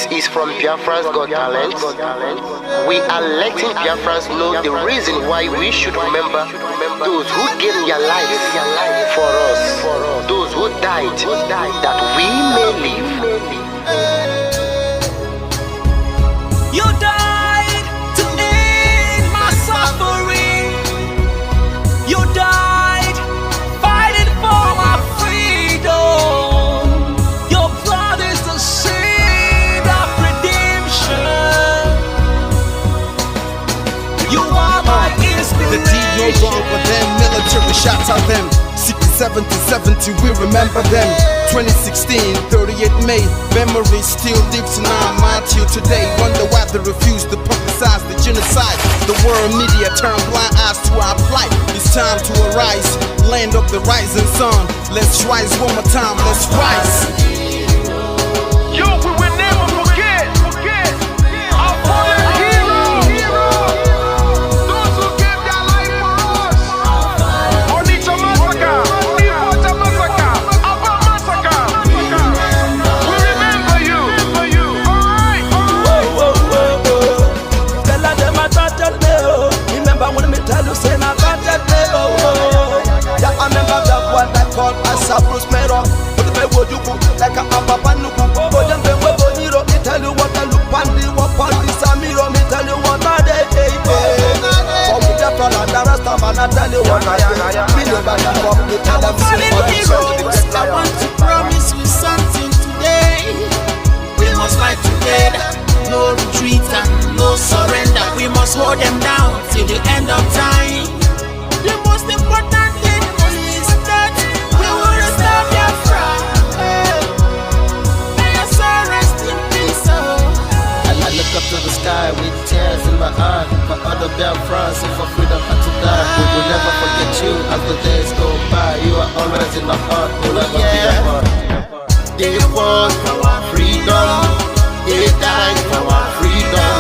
This is from Biafrans Got Talent. We are letting Biafrans know the reason why we should remember those who gave their lives for us, those who died that we may live. You died to end my suffering. You died fighting for my freedom. Your blood is the seed of redemption. You are my inspiration. The deed no wrong with them, military shots at them. 67 to 70, we remember them. 2016, 38 May, memory still lives in our mind till today. Wonder why they refuse to publicize the genocide. The world media turn blind eyes to our plight. It's time to arise, land of the rising sun. Let's rise one more time, let's rise. Yo, we will never forget our fallen heroes. Those who gave their life for us. Onitsha massacre, Ipocha massacre, Aba massacre. We remember you. Alright. Tell them I got that day. Remember when me tell you say I got that day. Yeah, I remember that one that called us a Bruce Mero. But the way you go like a Papa Nuku. But them way when you me tell you what I look on the walk on the Samiro. Me tell you what I day. For me the front and the rest of man I tell you what I day. Me no back and forth. Me tell them I want to promise you something today. We must fight together. No retreat and no surrender. We must hold them down till the end of time. The most important thing is that we will restore Biafra. May your soul rest in peace. I look up to the sky with tears in my eye. For other Biafrans and for freedom had to die. We will never forget you as the days go by. You are always in my heart, forever Biafra. They fought for our freedom. They died for our freedom.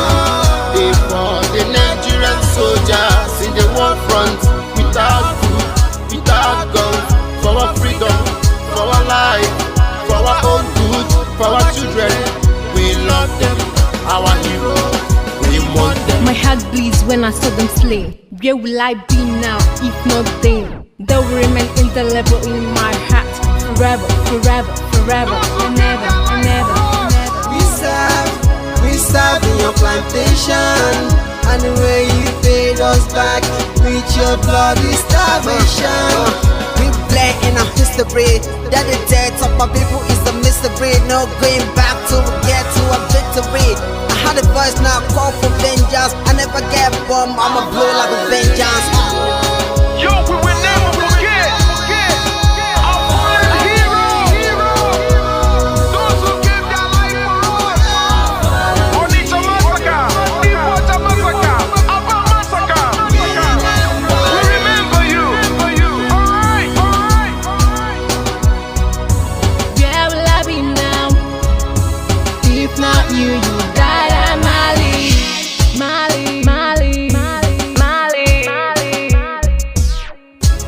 They fought the Nigerian soldiers in the war front. Without food, without guns. For our freedom, for our life, for our own good, for our children. We love them, our heroes. We want them. My heart bleeds when I saw them slain. Where will I be now if not then? They will remain indelible in my heart forever, forever, forever, and ever, and ever, and ever. We serve in your plantation, and the way you paid us back with your bloody starvation. We play in our history that the death of my people is a mystery. No going back to get to a victory. I had a voice now call for vengeance. I never get bombed, I'ma blow like a vengeance. Yo, we will never forget our fallen heroes. Those who gave their life for us. Onitsha massacre, Ipocha massacre, Aba massacre. We remember you. Alright. Where will I be now if not you? You died at Mali.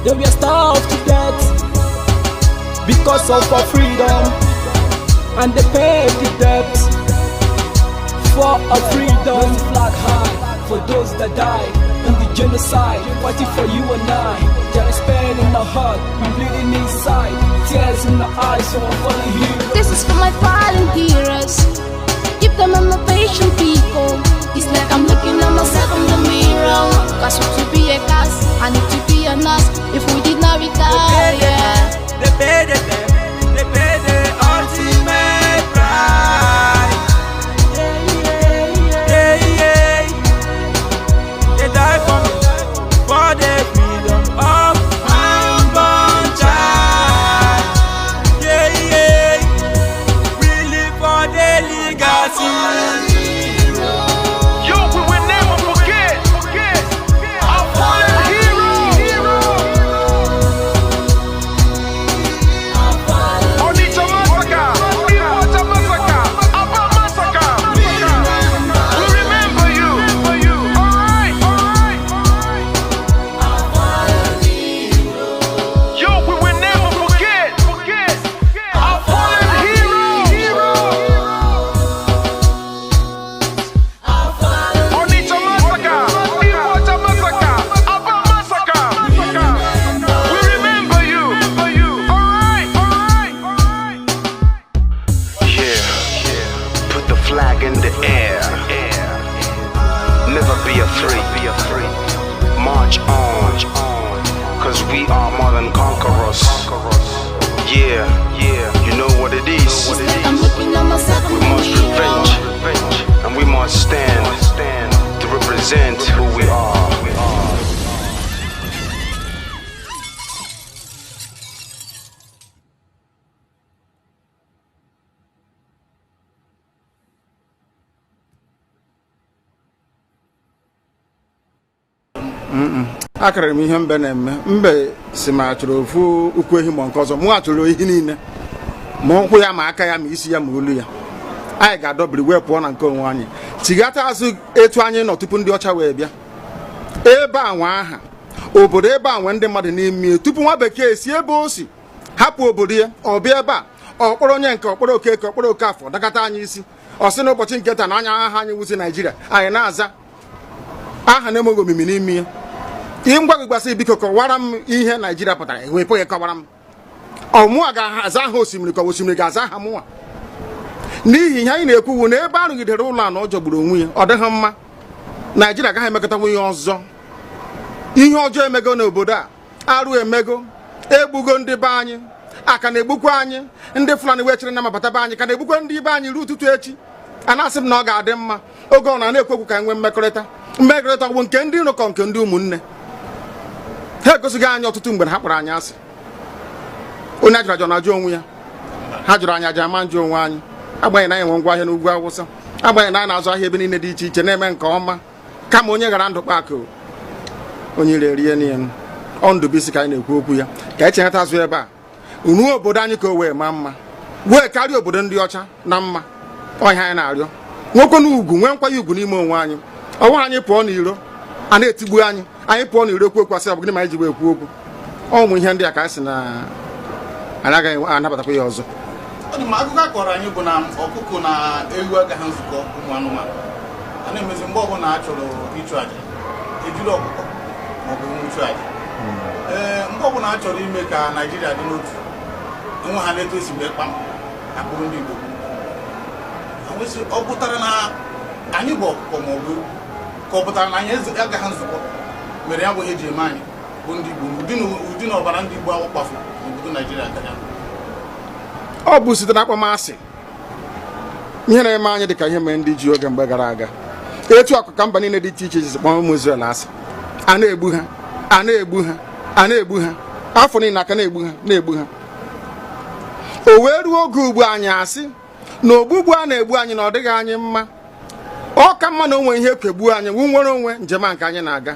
They were starved to death because of our freedom, and they paid the debt for our freedom. Flag high for those that died in the genocide, fighting for you and I. There is pain in the heart, we bleeding inside, tears in the eyes, so I'm falling here. This is for my fallen heroes. Give them a motivation, people. It's like I'm looking at myself in the mirror. Cause to be a cast, I need to be a nurse. If we did not retire, yeah. They pay the ultimate price. Yeah. They die for me, for the freedom of unborn child. Yeah. We live for the legacy. Yo, we will never forget our fallen heroes. It's like I'm looking at myself in the mirror. And we must stand to represent who we are. akara m ihe mbe na-eme mbe si ma chọrọ ofu ukwu ehi ma nke ọzọ mụ achọrọ ihe niile ma ụkwụ ya ma aka ya ma isi ya ma olu ya anyị ga-adọbiri wee pụọ na nke onwe anyị tighata azụ etu anyị nọ tupu ndị ọcha wee bịa ebe a nwa aha obodo ebe a nwe ndị mmadụ n'ime tupu nwa bekee si ebe o si hapụ obodo ya ọ bịa ebe a ọkpọrọ onye nke ọkpọrọ okeke ọkpọrọ okafọ dakata anyị isi ọ sị n'ụbọchị nke taa na anya aha anyị wuzi Naijiria anyị na-aza aha na-emeghị omimi n'ime ya ihe ngwa gị gbasị biko kọwara m ihe Naijiria pụtara ewepụ ya kọwara m ọmụwa ga-aza aha osimiri ka osimiri ga-aza aha mụnwa n'ihi ihe anyị na-ekwuwu na ebe a rụgidere ụlọ a na ọ jọgburu onwe ya ọ dịghị mma Naijiria agaghị emekọtanwu ihe ọzọ ihe ọjọọ emego n'obodo a arụ emego egbugo ndị be anyị aka na-egbukwa anyị ndị Fulani wee chere na mabata be anyị ka na-egbukwa ndị be anyị ruo ụtụtụ echi a na-asị m na ọ ga-adị mma oge ọ na-ekwu ka nwee mmekọrịta bụ nke ndị iro kọ nke ndị ụmụnne ha egosighị anyị ọtụtụ mgbe ha kpọrọ anyị asị onye ajụrụ ajụ na-ajụ onwe ya ha jụrụ anyị aja ama njụ onwe anyị agbanyeghị na anyị nwe ngwa ahịa n'ugwu Awụsa agbanyeghị na anyị na-azụ ahịa ebe niile dị iche iche na-eme nke ọma kama onye gara ndụ kpakụ onye ire rie niile ọ Ndụbụisi ka anyị na-ekwu okwu ya ka anyị cheghata azụ ebe a ruo obodo anyị ka o wee maa mma wee karịa obodo ndị ọcha na mma ọhịa anyị na-arịọ nwoke na ugwu nwee nkwanye ugwu n'ime onwe anyị ọnwa anyị pụọ n'iro a na-etigbu anyị pụọ n'iro ekwu okwu asị ọ bụ gịnị ma anyị ji wee ekwu okwu ụmụ ihe ndị a ka anyị sị na anyị agaghị anabatakwa ya ọzọ. Akụkọ akọrọ anyị bụ na ọkụkọ na ewu agaghị nzukọ ụmụ anụmanụ a na-emezi mgbe ọbụla a chọrọ ịchụ aja ejiri ọkụkọ maọbụ nwụchụ aja mgbe ọbụla a chọrọ ime ka Naijiria dị n'otu enwe ha na-eto esi mgbe kpam akpụrụ ndị Igbo ọ pụtara na anyị bụ ọkụkọ maọbụ ka ọ pụtara na anyị agaghị nzukọ mere ya bụ ihe eji eme anyị bụ ndị Igbo ụdị na ọbara ndị Igbo ahụ kpafu n'obodo Naijiria gaja ọ bụ site na akpọmasị ihe na-eme anyị dịka ihe mere ndị ji oge mgbe gara aga etu akụkọ mba niile dị iche iche ji kpọọ ụmụ Izrel asị a na-egbu ha a na-egbu ha a na-egbu ha afọ niile aka na-egbu ha o wee ruo oge ugbu anyị asị na ogbugbu a na-egbu anyị na ọ dịghị anyị mma ọ ka mma na onwe ihe ekegbuo anyị wu nwere onwe njem a nke anyị na-aga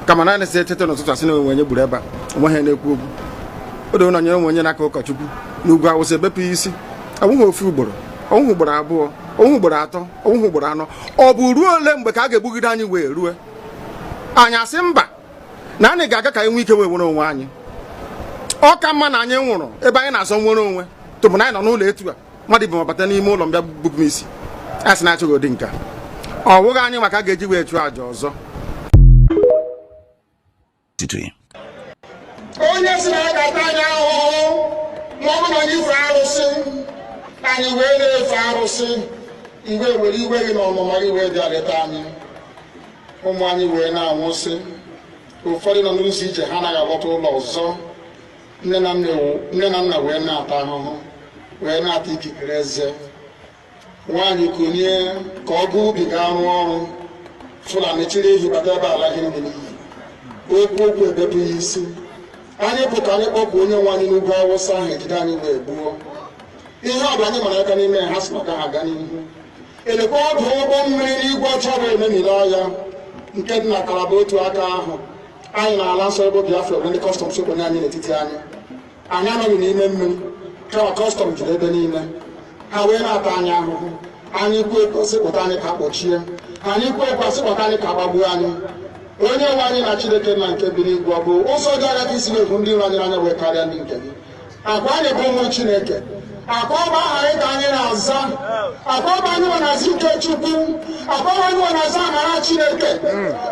kama na anyị etete n'ụtụtụ asị na onwe onye gburu ebe a onwe ha na-ekwu okwu o doo na onye onwe onye n'aka ụkọchukwu n'ugwu Awụsa ebepụ isi ọnwụghị ofu ugboro ọnwụghị ugboro abụọ ọnwụghị ugboro atọ ọnwụghị ugboro anọ ọ bụ ruo ole mgbe ka a ga-egbugide anyị wee rue anyị asị mba na anyị ga-aga ka anyị nwee ike wee nwere onwe anyị ọ ka mma na anyị nwụrụ ebe anyị na-azọ nwere onwe tụbụ na anyị nọ n'ụlọ etu a mmadụ ibe mabata n'ime ụlọ mbịa bupụ m isi a sị na achọghị ụdị nka ọ bụghị anyị maka a ga-eji wee chụọ àjà ọzọ. onye si na ya ga-ata anyị ahụhụ ma ọ bụ na anyị fee arụsị anyị wee na-efe arụsị iwe were iwe gị na ọmụma gị wee bịa leta anyị ụmụ anyị wee na-anwụsị ụfọdụ nọ n'ụzọ ije ha anaghị alọta ụlọ ọzọ nne na nna wee na-ata ahụhụ wee na-ata ikikere eze nwaanyị konye ka ọ gaa ubi ga arụ ọrụ Fulani chiri ehi bata ebe ala gị nne n'iyi okwu ebepụ ya isi anyị pụta anyị kpọpụ onye nwe anyị n'ugwu Awụsa ahụ ejide anyị wee gbuo ihe ọbụla anyị mara aka n'ime ha si maka ha gaa n'ihu elekwa ọdụ ụgbọ mmiri n'igwe ọcha bụ ememiri ọhịa nke dị na Kalaba otu aka ahụ anyị na-ala nsọ ebe Biafra bụ ndị kọstọm sokwenye anyị n'etiti anyị anọghị n'ime mmiri kama kọstọm juru ebe niile ha wee na-ata anyị ahụhụ anyị kwe sịpụta anyị ka kpọchie anyị kwe sịpụta anyị ka gbagbuo anyị onye nwe anyị na Chineke na nke bi n'igwe ọ bụ ụzọ dị aga ka isi na-ekwu ndị iro anyị n'anya wee karịa ndị nke gị akwa anyị bụ ụmụ Chineke akwa ọba aha anyị ka anyị na-aza akwa ọba anyị nwe na-aza ike Chukwu akwa ọba anyị nwe na-aza amara Chineke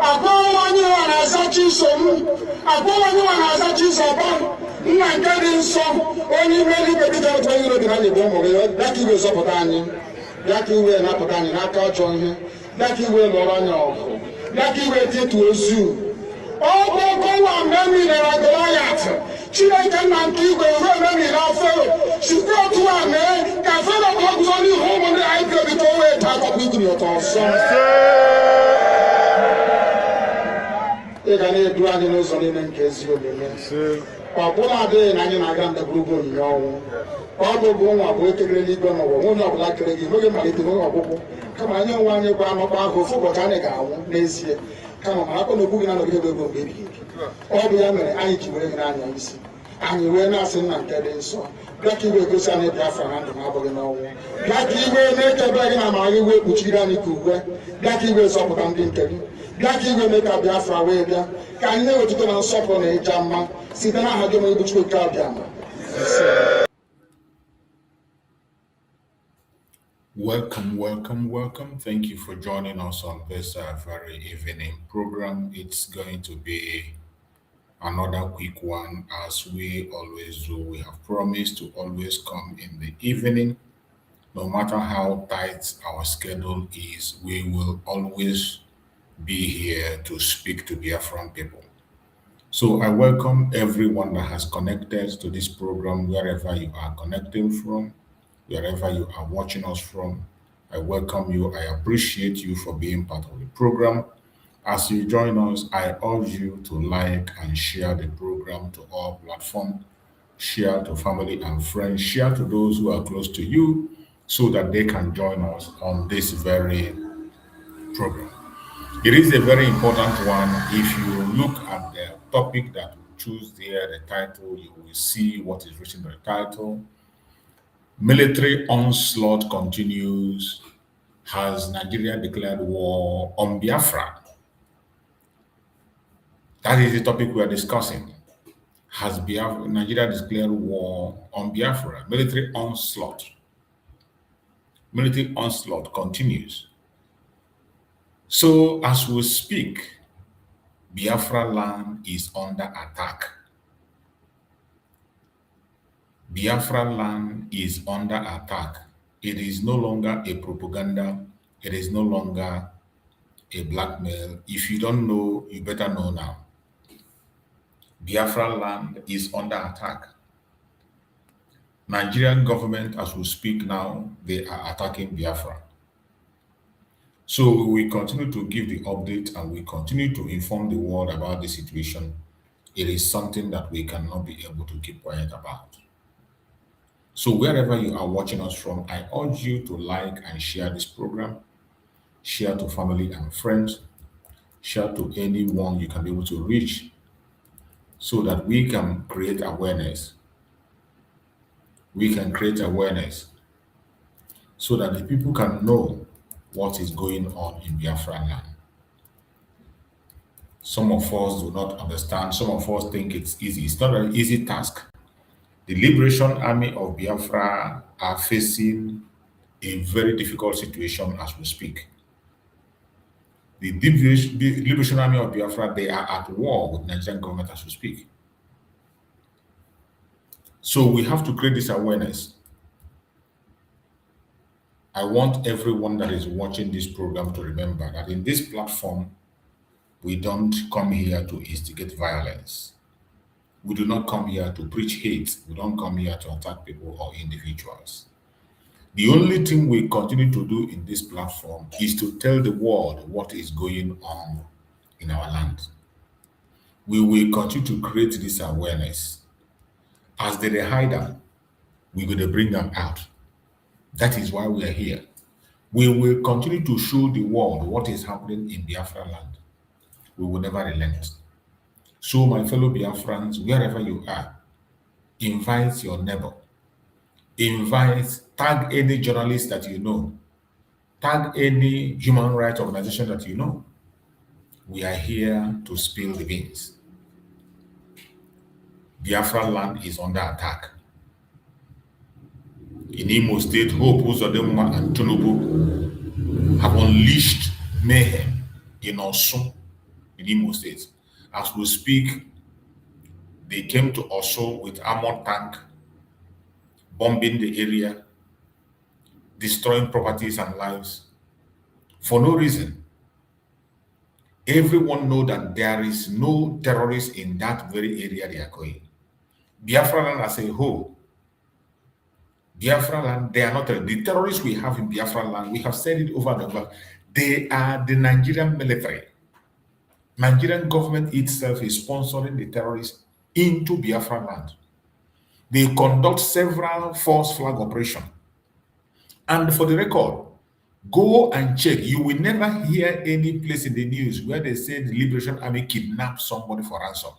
akwa ọba anyị nwe na-aza Chisom akwa ọba anyị nwe na-aza Chizoba nna nke dị nsọ onye ime eluigwe dịka otu onye iro dị na nyebe ụmụ gị bịa ka iwe zọpụta anyị bịa ka iwe napụta anyị n'aka ọjọọ ihe bịa ka iwe lụọrọ anyị ọgụ bịa ka iwe tịtụ ozu ọ bụ ọkọwa mgbe emilere Goliath Chineke nna nke igwe ruo ememiri Fero sikwa otu a only home on the IPO before we talk of nuclear toss. You can do any news on in case you will. Papa, day and I'm not the group on your Papa Boom, I will take really gone over. One of like you look at my little come on, you want your grandma who for Botanic this year. Come on, I'm going to book another baby. All the young men, I need to wear an see. And you were not saying I'm telling so. Blackie will go send a Biafran and Marble in all. Blackie will make a bag in a Mari way, which you don't need to wear. Blackie will support and didn't. Blackie will make a Biafra way there. Can you never to support a jammer? See, then I had to make a car jammer. Welcome. Thank you for joining us on this very evening program. It's going to be another quick one, as we always do. We have promised to always come in the evening. No matter how tight our schedule is, we will always be here to speak to Biafran people. So I welcome everyone that has connected to this program, wherever you are connecting from, wherever you are watching us from. I welcome you. I appreciate you for being part of the program. As you join us, I urge you to like and share the program to all platforms. Share to family and friends. Share to those who are close to you so that they can join us on this very program. It is a very important one. If you look at the topic that we choose there, the title, you will see what is written in the title. Military onslaught continues. Has Nigeria declared war on Biafra? That is the topic we are discussing. Has Nigeria declared war on Biafra? Military onslaught. Military onslaught continues. So as we speak, Biafra land is under attack. Biafra land is under attack. It is no longer a propaganda. It is no longer a blackmail. If you don't know, you better know now. Biafra land is under attack. Nigerian government, as we speak now, they are attacking Biafra. So we continue to give the update and we continue to inform the world about the situation. It is something that we cannot be able to keep quiet about. So wherever you are watching us from, I urge you to like and share this program. Share to family and friends. Share to anyone you can be able to reach so that we can create awareness. We can create awareness so that the people can know what is going on in Biafra land. Some of us do not understand. Some of us think it's easy. It's not an easy task. The Liberation Army of Biafra are facing a very difficult situation as we speak. The Liberation Army of Biafra, they are at war with Nigerian government as we speak. So we have to create this awareness. I want everyone that is watching this program to remember that in this platform, we don't come here to instigate violence. We do not come here to preach hate. We don't come here to attack people or individuals. The only thing we continue to do in this platform is to tell the world what is going on in our land. We will continue to create this awareness. As they hide them, we're going to bring them out. That is why we are here. We will continue to show the world what is happening in Biafra land. We will never relent. So my fellow Biafrans, wherever you are, invite your neighbor. Tag any journalist that you know. Tag any human rights organization that you know. We are here to spill the beans. Biafra land is under attack. In Imo State, Hope Uzodinma and Tinubu have unleashed mayhem in Osun, in Imo State. As we speak, they came to Osun with armored tank, bombing the area, destroying properties and lives for no reason. Everyone knows that there is no terrorists in that very area they are going. Biafra land as a whole, Biafra land, they are not the terrorists we have in Biafra land. We have said it over and over. They are the Nigerian military. Nigerian government itself is sponsoring the terrorists into Biafra land. They conduct several false flag operations. And for the record, go and check. You will never hear any place in the news where they say the Liberation Army kidnapped somebody for ransom.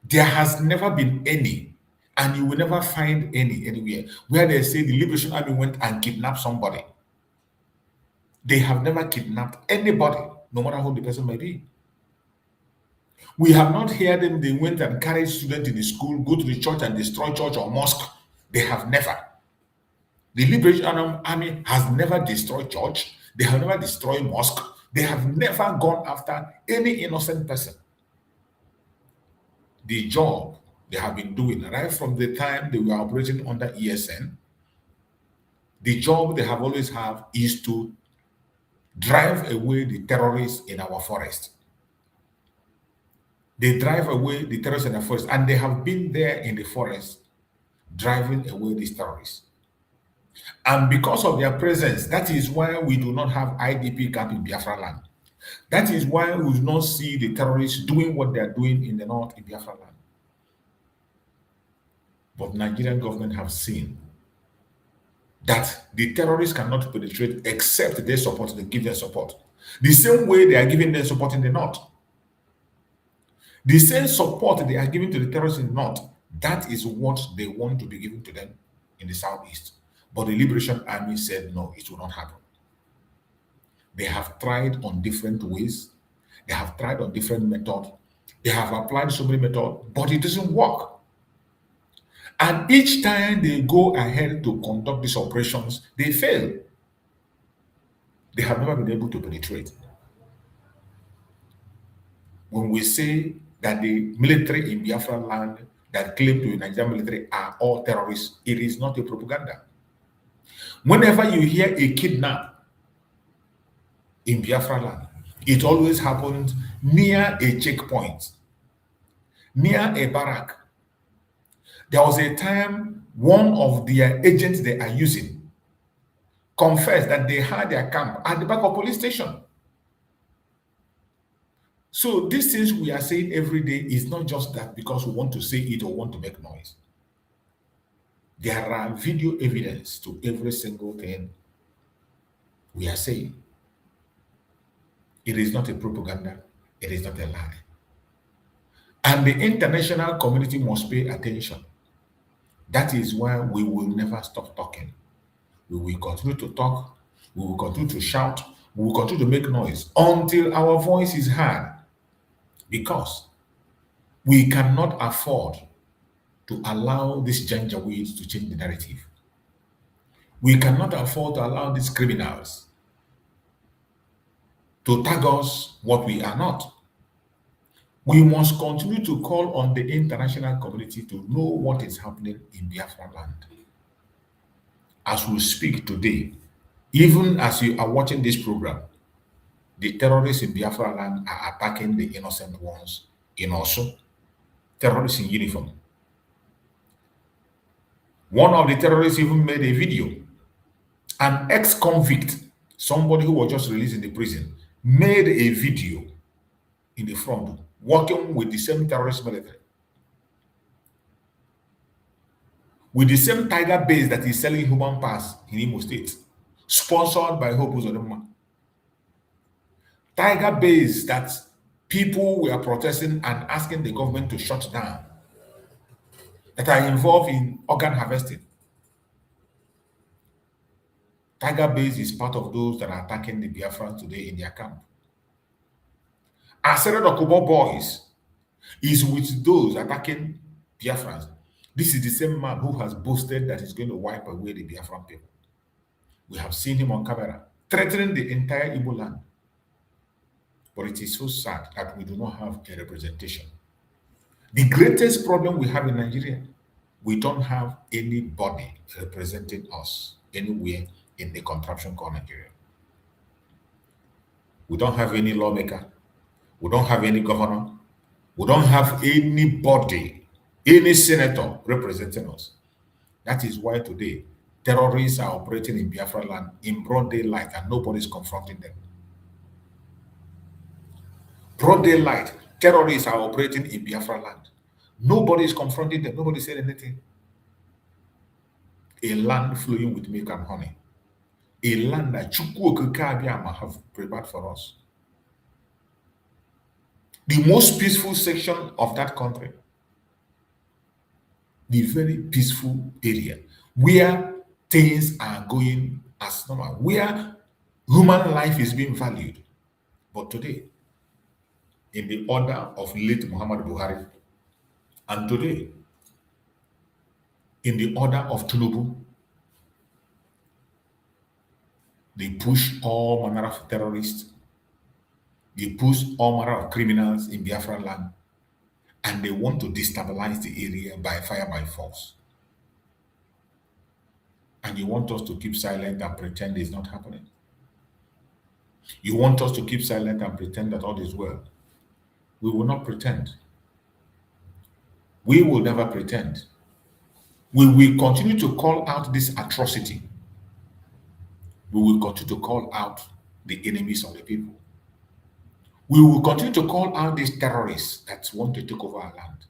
There has never been any, and you will never find any anywhere where they say the Liberation Army went and kidnapped somebody. They have never kidnapped anybody, no matter who the person may be. We have not heard them, they went and carried students in the school, go to the church and destroy church or mosque. They have never. The Liberation Army has never destroyed church. They have never destroyed mosque. They have never gone after any innocent person. The job they have been doing right from the time they were operating under ESN, the job they have always have is to drive away the terrorists in our forest. They drive away the terrorists in the forest, and they have been there in the forest driving away these terrorists. And because of their presence, that is why we do not have IDP camp in Biafra land. That is why we do not see the terrorists doing what they are doing in the north in Biafra land. But Nigerian government have seen that the terrorists cannot penetrate except they support, they give them support. The same way they are giving them support in the north. The same support they are giving to the terrorists in the north, that is what they want to be given to them in the southeast. But the Liberation Army said, no, it will not happen. They have tried on different ways. They have tried on different methods. They have applied so many methods, but it doesn't work. And each time they go ahead to conduct these operations, they fail. They have never been able to penetrate. When we say that the military in Biafra land that claim to be Nigerian military are all terrorists, it is not a propaganda. Whenever you hear a kidnap in Biafra land, it always happens near a checkpoint, near a barrack. There was a time one of their agents they are using confessed that they had their camp at the back of police station. So these things we are saying every day is not just that because we want to say it or want to make noise. There are video evidence to every single thing we are saying. It is not a propaganda. It is not a lie. And the international community must pay attention. That is why we will never stop talking. We will continue to talk. We will continue to shout. We will continue to make noise until our voice is heard. Because we cannot afford to allow these janjaweeds to change the narrative. We cannot afford to allow these criminals to tag us what we are not. We must continue to call on the international community to know what is happening in Biafra land. As we speak today, even as you are watching this program, the terrorists in Biafra land are attacking the innocent ones in Osu, terrorists in uniform. One of the terrorists even made a video. An ex-convict, somebody who was just released in the prison, made a video in the front, working with the same terrorist military, with the same tiger base that is selling human parts in Imo State, sponsored by Hope Uzodinma. Tiger base that people were protesting and asking the government to shut down, that are involved in organ harvesting. Tiger base is part of those that are attacking the Biafrans today in their camp. Aseret Okubo boys is with those attacking Biafrans. This is the same man who has boasted that he's going to wipe away the Biafran people. We have seen him on camera threatening the entire Igbo land. But it is so sad that we do not have a representation. The greatest problem we have in Nigeria, we don't have anybody representing us anywhere in the contraption called Nigeria. We don't have any lawmaker. We don't have any governor. We don't have anybody, any senator representing us. That is why today terrorists are operating in Biafra land in broad daylight and nobody's confronting them. Broad daylight, terrorists are operating in Biafra land. Nobody is confronting them. Nobody said anything. A land flowing with milk and honey. A land that Chukwu Okike Abiyama have prepared for us. The most peaceful section of that country. The very peaceful area where things are going as normal, where human life is being valued. But today, in the order of late Muhammad Buhari, and today, in the order of Tinubu, they push all manner of terrorists, they push all manner of criminals in Biafra land, and they want to destabilize the area by fire, by force. And you want us to keep silent and pretend it's not happening. You want us to keep silent and pretend that all is well. We will not pretend. We will never pretend. We will continue to call out this atrocity. We will continue to call out the enemies of the people. We will continue to call out these terrorists that want to take over our land.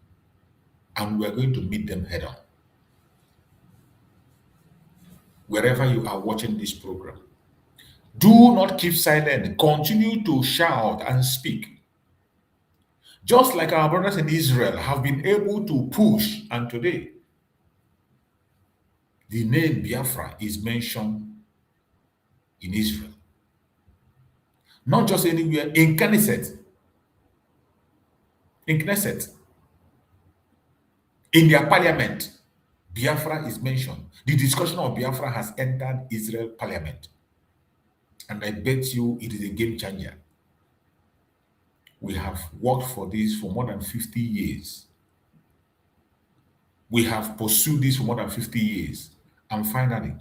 And we are going to meet them head on. Wherever you are watching this program, do not keep silent. Continue to shout and speak. Just like our brothers in Israel have been able to push, and today, the name Biafra is mentioned in Israel. Not just anywhere, in Knesset. In Knesset. In their parliament, Biafra is mentioned. The discussion of Biafra has entered Israel parliament. And I bet you it is a game changer. We have worked for this for more than 50 years. We have pursued this for more than 50 years. And finally,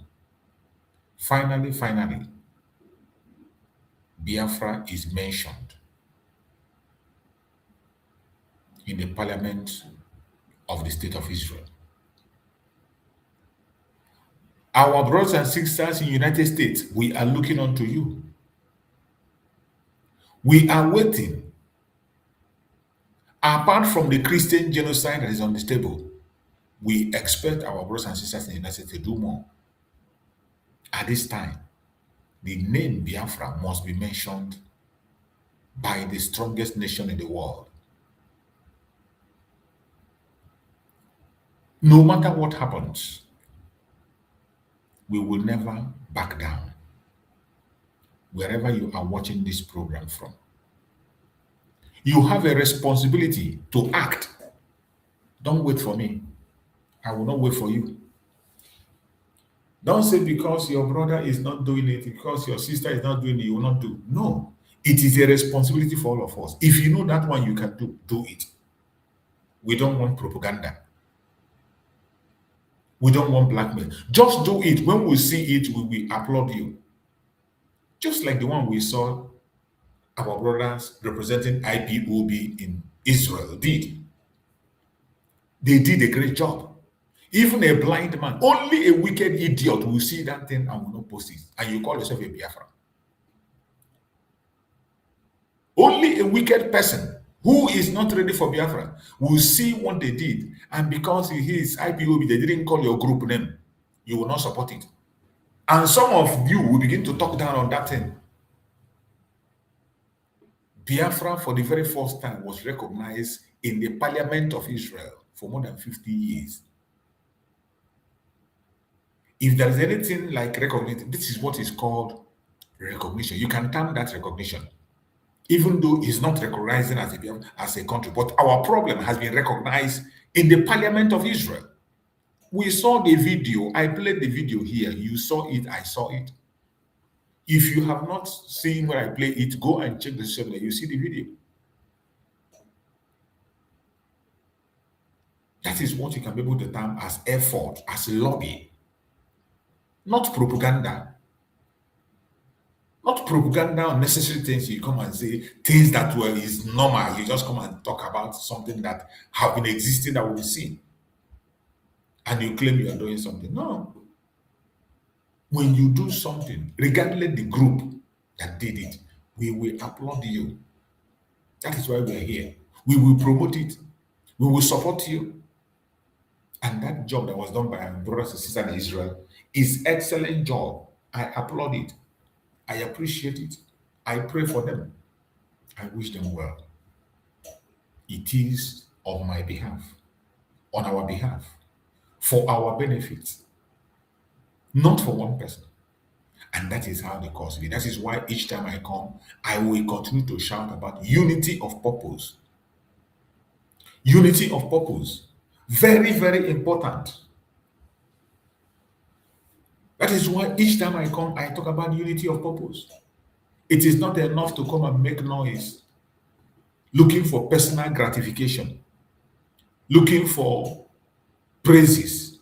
Biafra is mentioned in the parliament of the state of Israel. Our brothers and sisters in the United States, we are looking unto you. We are waiting. Apart from the Christian genocide that is on the table, we expect our brothers and sisters in the United States to do more. At this time, the name Biafra must be mentioned by the strongest nation in the world. No matter what happens, we will never back down. Wherever you are watching this program from, you have a responsibility to act. Don't wait for me. I will not wait for you. Don't say because your brother is not doing it, because your sister is not doing it, you will not do. No. It is a responsibility for all of us. If you know that one you can do it. We don't want propaganda. We don't want blackmail. Just do it. When we see it, we will applaud you. Just like the one we saw our brothers representing IPOB in Israel did. They did a great job. Even a blind man, only a wicked idiot will see that thing and will not post it. And you call yourself a Biafran. Only a wicked person who is not ready for Biafra will see what they did. And because he is IPOB, they didn't call your group name. You will not support it. And some of you will begin to talk down on that thing. Biafra, for the very first time, was recognized in the parliament of Israel for more than 50 years. If there is anything like recognition, this is what is called recognition. You can term that recognition, even though it's not recognizing as a country. But our problem has been recognized in the parliament of Israel. We saw the video. I played the video here. You saw it. I saw it. If you have not seen where I play it, go and check the social media. You see the video. That is what you can be able to term as effort, as lobby. Not propaganda. Not propaganda, unnecessary things. You come and say things that is normal. You just come and talk about something that have been existing that will be seen. and you claim you are doing something. No. When you do something, regardless the group that did it, we will applaud you. That is why we are here. We will promote it. We will support you. And that job that was done by our brothers and sisters in Israel is excellent job. I applaud it. I appreciate it. I pray for them. I wish them well. It is on my behalf, on our behalf, for our benefit, not for one person. And that is how the cause be. That is why each time I come, I will continue to shout about unity of purpose. Unity of purpose. Very, very important. That is why each time I come, I talk about unity of purpose. It is not enough to come and make noise, looking for personal gratification, looking for praises.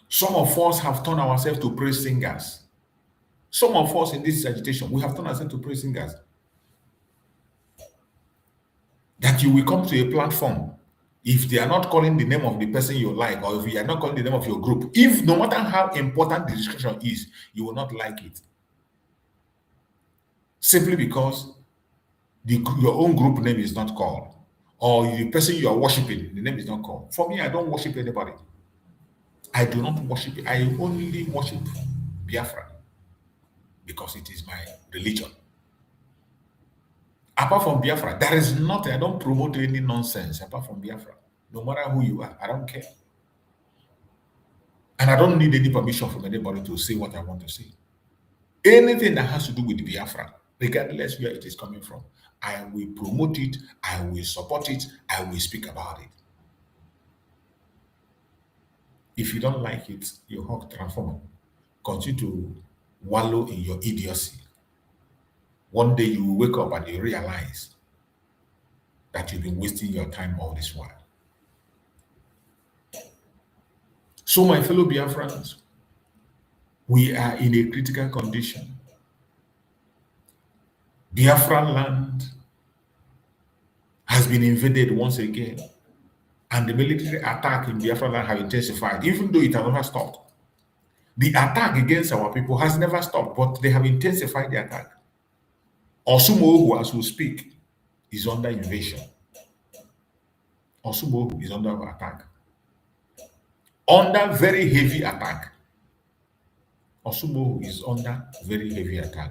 Some of us have turned ourselves to praise singers. Some of us in this agitation, we have turned ourselves to praise singers. That you will come to a platform, if they are not calling the name of the person you like, or if you are not calling the name of your group, if no matter how important the discussion is, you will not like it. Simply because your own group name is not called, or the person you are worshiping, the name is not called. For me, I don't worship anybody. I do not worship. I only worship Biafra because it is my religion. Apart from Biafra, there is nothing. I don't promote any nonsense apart from Biafra. No matter who you are, I don't care. And I don't need any permission from anybody to say what I want to say. Anything that has to do with Biafra, regardless where it is coming from, I will promote it, I will support it, I will speak about it. If you don't like it, you hug transformer. Continue to wallow in your idiocy. One day you will wake up and you realize that you've been wasting your time all this while. So, my fellow Biafrans, we are in a critical condition. Biafran land has been invaded once again, and the military attack in Biafran land has intensified, even though it has never stopped. The attack against our people has never stopped, but they have intensified the attack. Osumohu, as we speak, is under invasion. Osumohu is under attack. Under very heavy attack. Osumohu is under very heavy attack.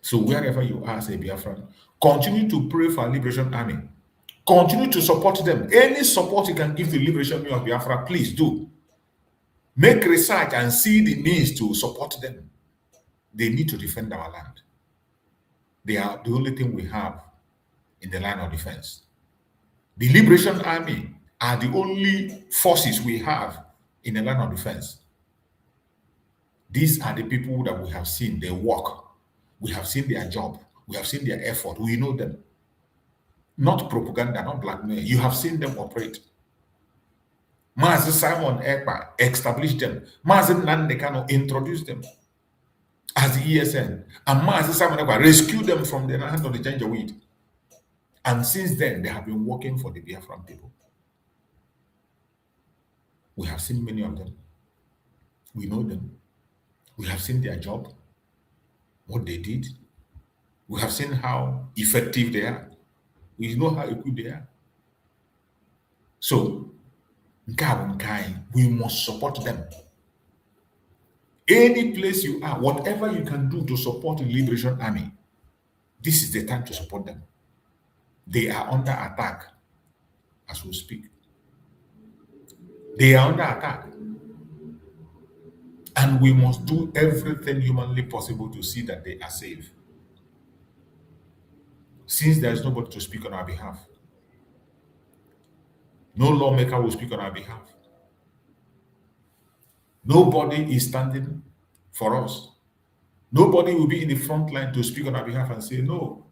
So wherever you are as a Biafran, continue to pray for Liberation Army. Continue to support them. Any support you can give to Liberation Army of Biafra, please do. Make research and see the means to support them. They need to defend our land. They are the only thing we have in the line of defense. The Liberation Army are the only forces we have in the line of defense. These are the people that we have seen their work. We have seen their job. We have seen their effort. We know them. Not propaganda, not blackmail. You have seen them operate. Mazi Simon Ekpa established them. Mazi Nandekano introduced them as the ESN. And Mazi Simon Ekpa rescued them from the hands of the Janjaweed. And since then, they have been working for the Biafran people. We have seen many of them. We know them. We have seen their job, what they did. We have seen how effective they are. We know how equipped they are. So, we must support them. Any place you are, whatever you can do to support the Liberation Army, this is the time to support them. They are under attack as we speak. They are under attack. And we must do everything humanly possible to see that they are safe. Since there is nobody to speak on our behalf, no lawmaker will speak on our behalf. Nobody is standing for us. Nobody will be in the front line to speak on our behalf and say, no,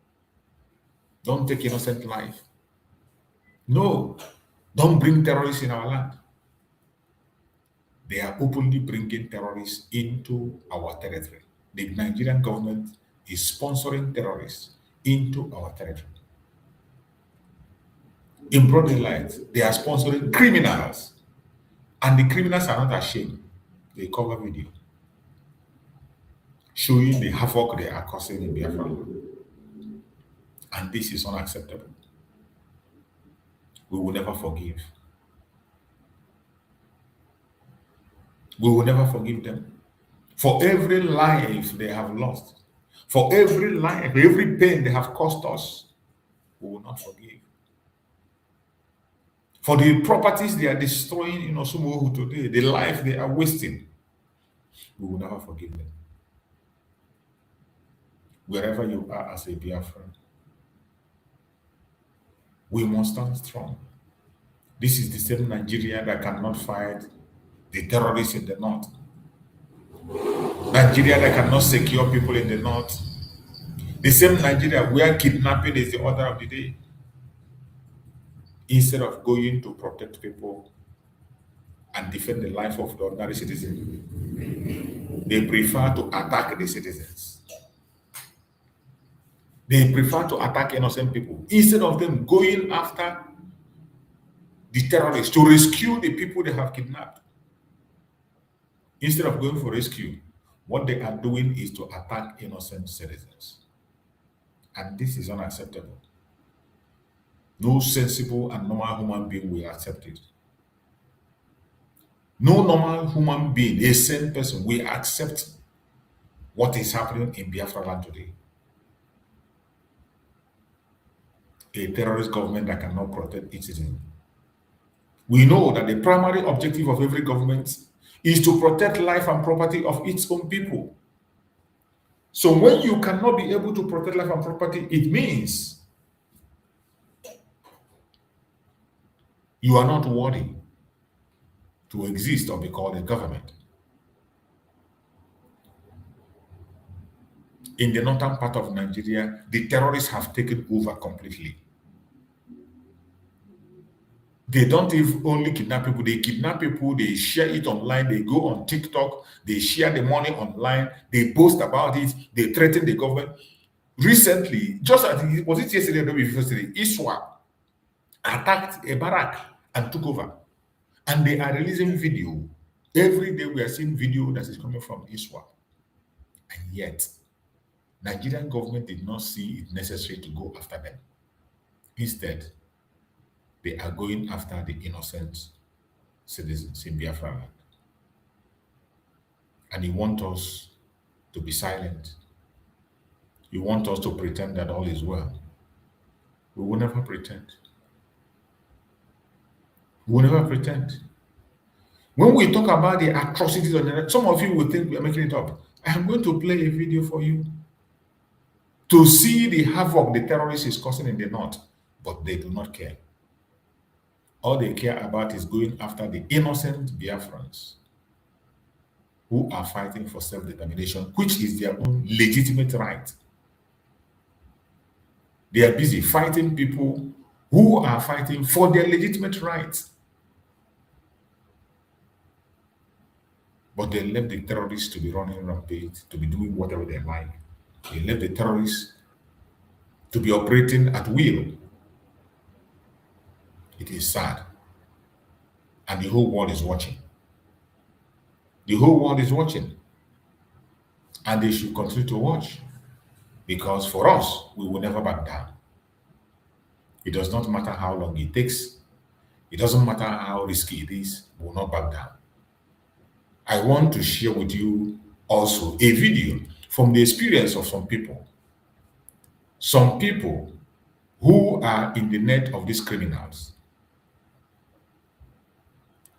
don't take innocent life. No, don't bring terrorists in our land. They are openly bringing terrorists into our territory. The Nigerian government is sponsoring terrorists into our territory. in broad daylight. They are sponsoring criminals, and the criminals are not ashamed. They cover video showing the havoc they are causing in Biafra, and this is unacceptable. We will never forgive. We will never forgive them for every life they have lost, for every life, every pain they have caused us. We will not forgive. For the properties they are destroying in Osumohu today, the life they are wasting, we will never forgive them. Wherever you are as a Biafran, we must stand strong. This is the same Nigeria that cannot fight the terrorists in the north. Nigeria that cannot secure people in the north. The same Nigeria where kidnapping is the order of the day. Instead of going to protect people and defend the life of the ordinary citizen, they prefer to attack the citizens. They prefer to attack innocent people instead of them going after the terrorists to rescue the people they have kidnapped. Instead of going for rescue, what they are doing is to attack innocent citizens. And this is unacceptable. No sensible and normal human being will accept it. No normal human being, a sane person, will accept what is happening in Biafra land today. A terrorist government that cannot protect its citizens. We know that the primary objective of every government is to protect life and property of its own people. So when you cannot be able to protect life and property, it means you are not worthy to exist or be called a government. In the northern part of Nigeria, the terrorists have taken over completely. They don't even only kidnap people, they kidnap people, they share it online, they go on TikTok, they share the money online, they boast about it, they threaten the government. Recently, just as it was it yesterday or the day before yesterday, ISWA attacked a barrack and took over. And they are releasing video. Every day we are seeing video that is coming from ISWA. And yet, Nigerian government did not see it necessary to go after them. Instead, they are going after the innocent citizens in Biafra land. And you want us to be silent. You want us to pretend that all is well. We will never pretend. We will never pretend. When we talk about the atrocities on the net, some of you will think we are making it up. I am going to play a video for you to see the havoc the terrorists is causing in the north, but they do not care. All they care about is going after the innocent Biafrans who are fighting for self-determination, which is their own legitimate right. They are busy fighting people who are fighting for their legitimate rights. But they left the terrorists to be running rampage, to be doing whatever they like. They left the terrorists to be operating at will. It is sad. And the whole world is watching. The whole world is watching. And they should continue to watch. Because for us, we will never back down. It does not matter how long it takes. It doesn't matter how risky it is. We will not back down. I want to share with you also a video from the experience of some people. Some people who are in the net of these criminals.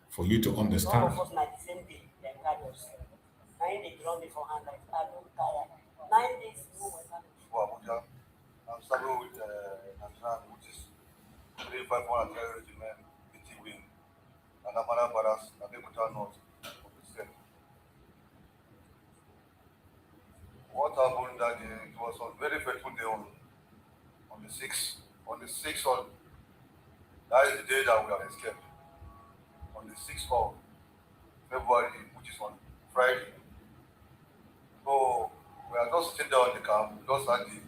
For you to understand. I'm struggling with Natran, which is 351 terrorist men, BT wing, and Amara Barras, and Demuta North of the state. What happened that day? It was a very fateful day on the 6th. On the 6th of, that is the day that we have escaped. On the 6th of February, which is on Friday. So we are just sitting down in the camp, just at the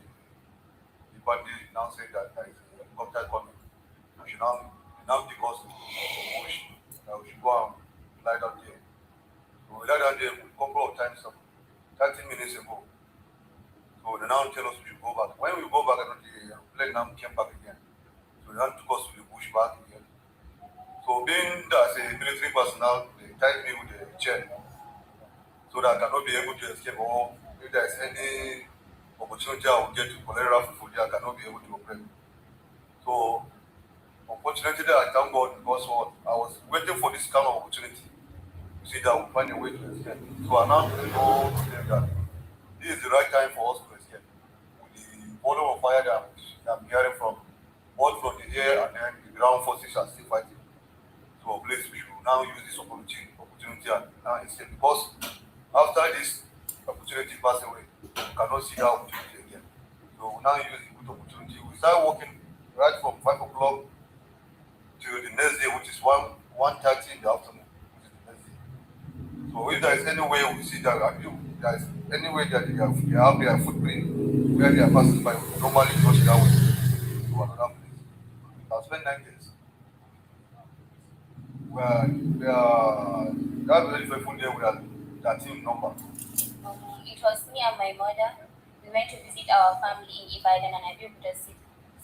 bandit now saying that there is a helicopter coming. should now take us to some bush that we should go and lie down there. So we lie down there a couple of times, 30 minutes ago. So they now tell us we should go back. When we go back, the plane now came back again. So they now took us to the bush back again. So being that as a military personnel, they tied me with a chain so that I cannot be able to escape, or if there is any opportunity I will get to collect food, I cannot be able to operate. So unfortunately, I thank God because I was waiting for this kind of opportunity to see that we'll find a way to escape. So I now told them that this is the right time for us to escape. With the volume of fire that I'm hearing from both from the air and then the ground forces are still fighting. So please, we should now use this opportunity and now escape, because after this opportunity pass away, we cannot see that opportunity again. So we now use the good opportunity. We start working right from 5 o'clock to the next day, which is 1:30 in the afternoon, which is the next day. So if there is any way we see that there is any way that they have their footprint where they are passing by, we normally touch that way to another place. I'll spend 9 days. We are that very faithful day with that team number. It was me and my mother. We went to visit our family in Ibadan and Abeokuta City.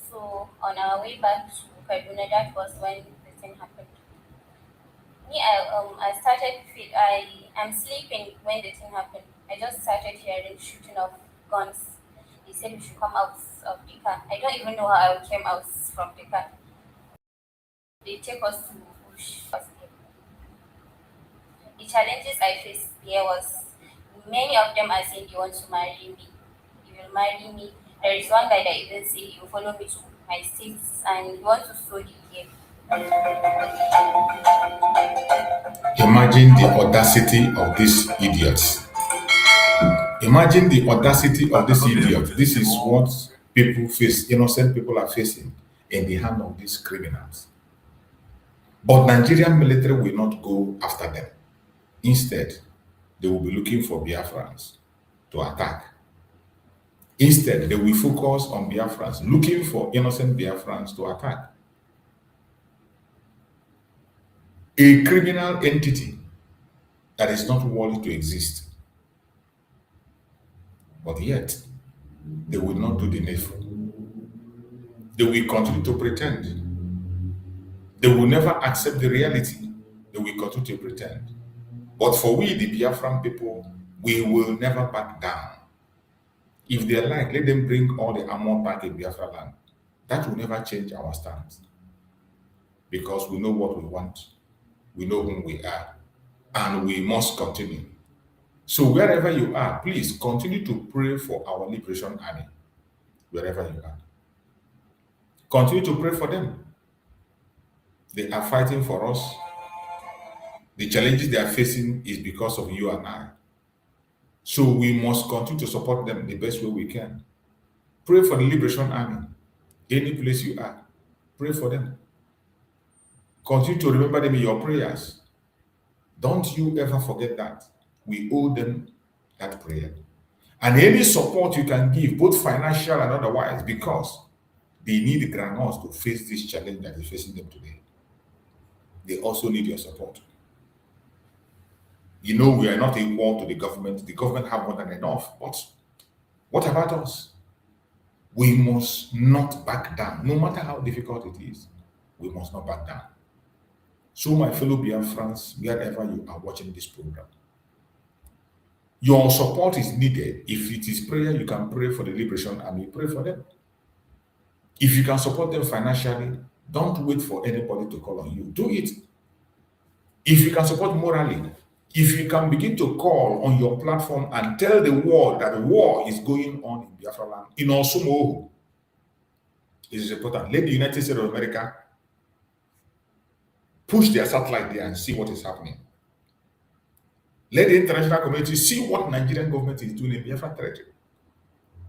So on our way back to Kaduna, that was when the thing happened. Me, I'm sleeping when the thing happened. I just started hearing shooting of guns. They said we should come out of the car. I don't even know how I came out from the car. They take us to bush. The challenges I faced there was many of them are saying they want to marry me. He will marry me. There is one guy that even said he will follow me to my states and he wants to sow the game. Imagine the audacity of these idiots. Imagine the audacity of this idiot. This is what people face, innocent people are facing in the hand of these criminals. But Nigerian military will not go after them. Instead, they will be looking for Biafrans to attack. Instead, they will focus on Biafrans, looking for innocent Biafrans to attack. A criminal entity that is not worthy to exist. But yet, they will not do the needful. They will continue to pretend. They will never accept the reality. They will continue to pretend. But for we, the Biafran people, we will never back down. If they like, let them bring all the armor back in Biafra land. That will never change our stance. Because we know what we want. We know whom we are. And we must continue. So wherever you are, please continue to pray for our Liberation Army. Wherever you are. Continue to pray for them. They are fighting for us. The challenges they are facing is because of you and I. So we must continue to support them the best way we can. Pray for the Liberation Army. Any place you are, pray for them. Continue to remember them in your prayers. Don't you ever forget that. We owe them that prayer. And any support you can give, both financial and otherwise, because they need granules to face this challenge that is facing them today. They also need your support. You know, we are not equal to the government. The government have more than enough. But what about us? We must not back down. No matter how difficult it is, we must not back down. So my fellow Biafrans, wherever you are watching this program, your support is needed. If it is prayer, you can pray for the Liberation Army. Pray for them. If you can support them financially, don't wait for anybody to call on you. Do it. If you can support morally, if you can begin to call on your platform and tell the world that war is going on in Biafra land, in Osumo, it is important. Let the United States of America push their satellite there and see what is happening. Let the international community see what Nigerian government is doing in Biafra territory.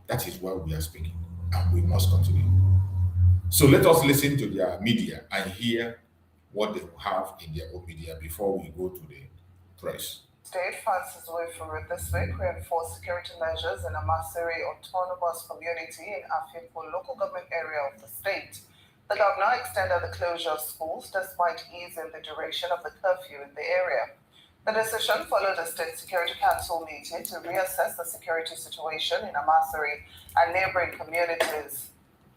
That is why we are speaking, and we must continue. So let us listen to their media and hear what they have in their own media before we go to the press. State finds its way through it this week, reinforced security measures in a Masiri autonomous community in Afikpo local government area of the state. The governor extended the closure of schools despite easing the duration of the curfew in the area. The decision followed a State Security Council meeting to reassess the security situation in Amasari and neighboring communities.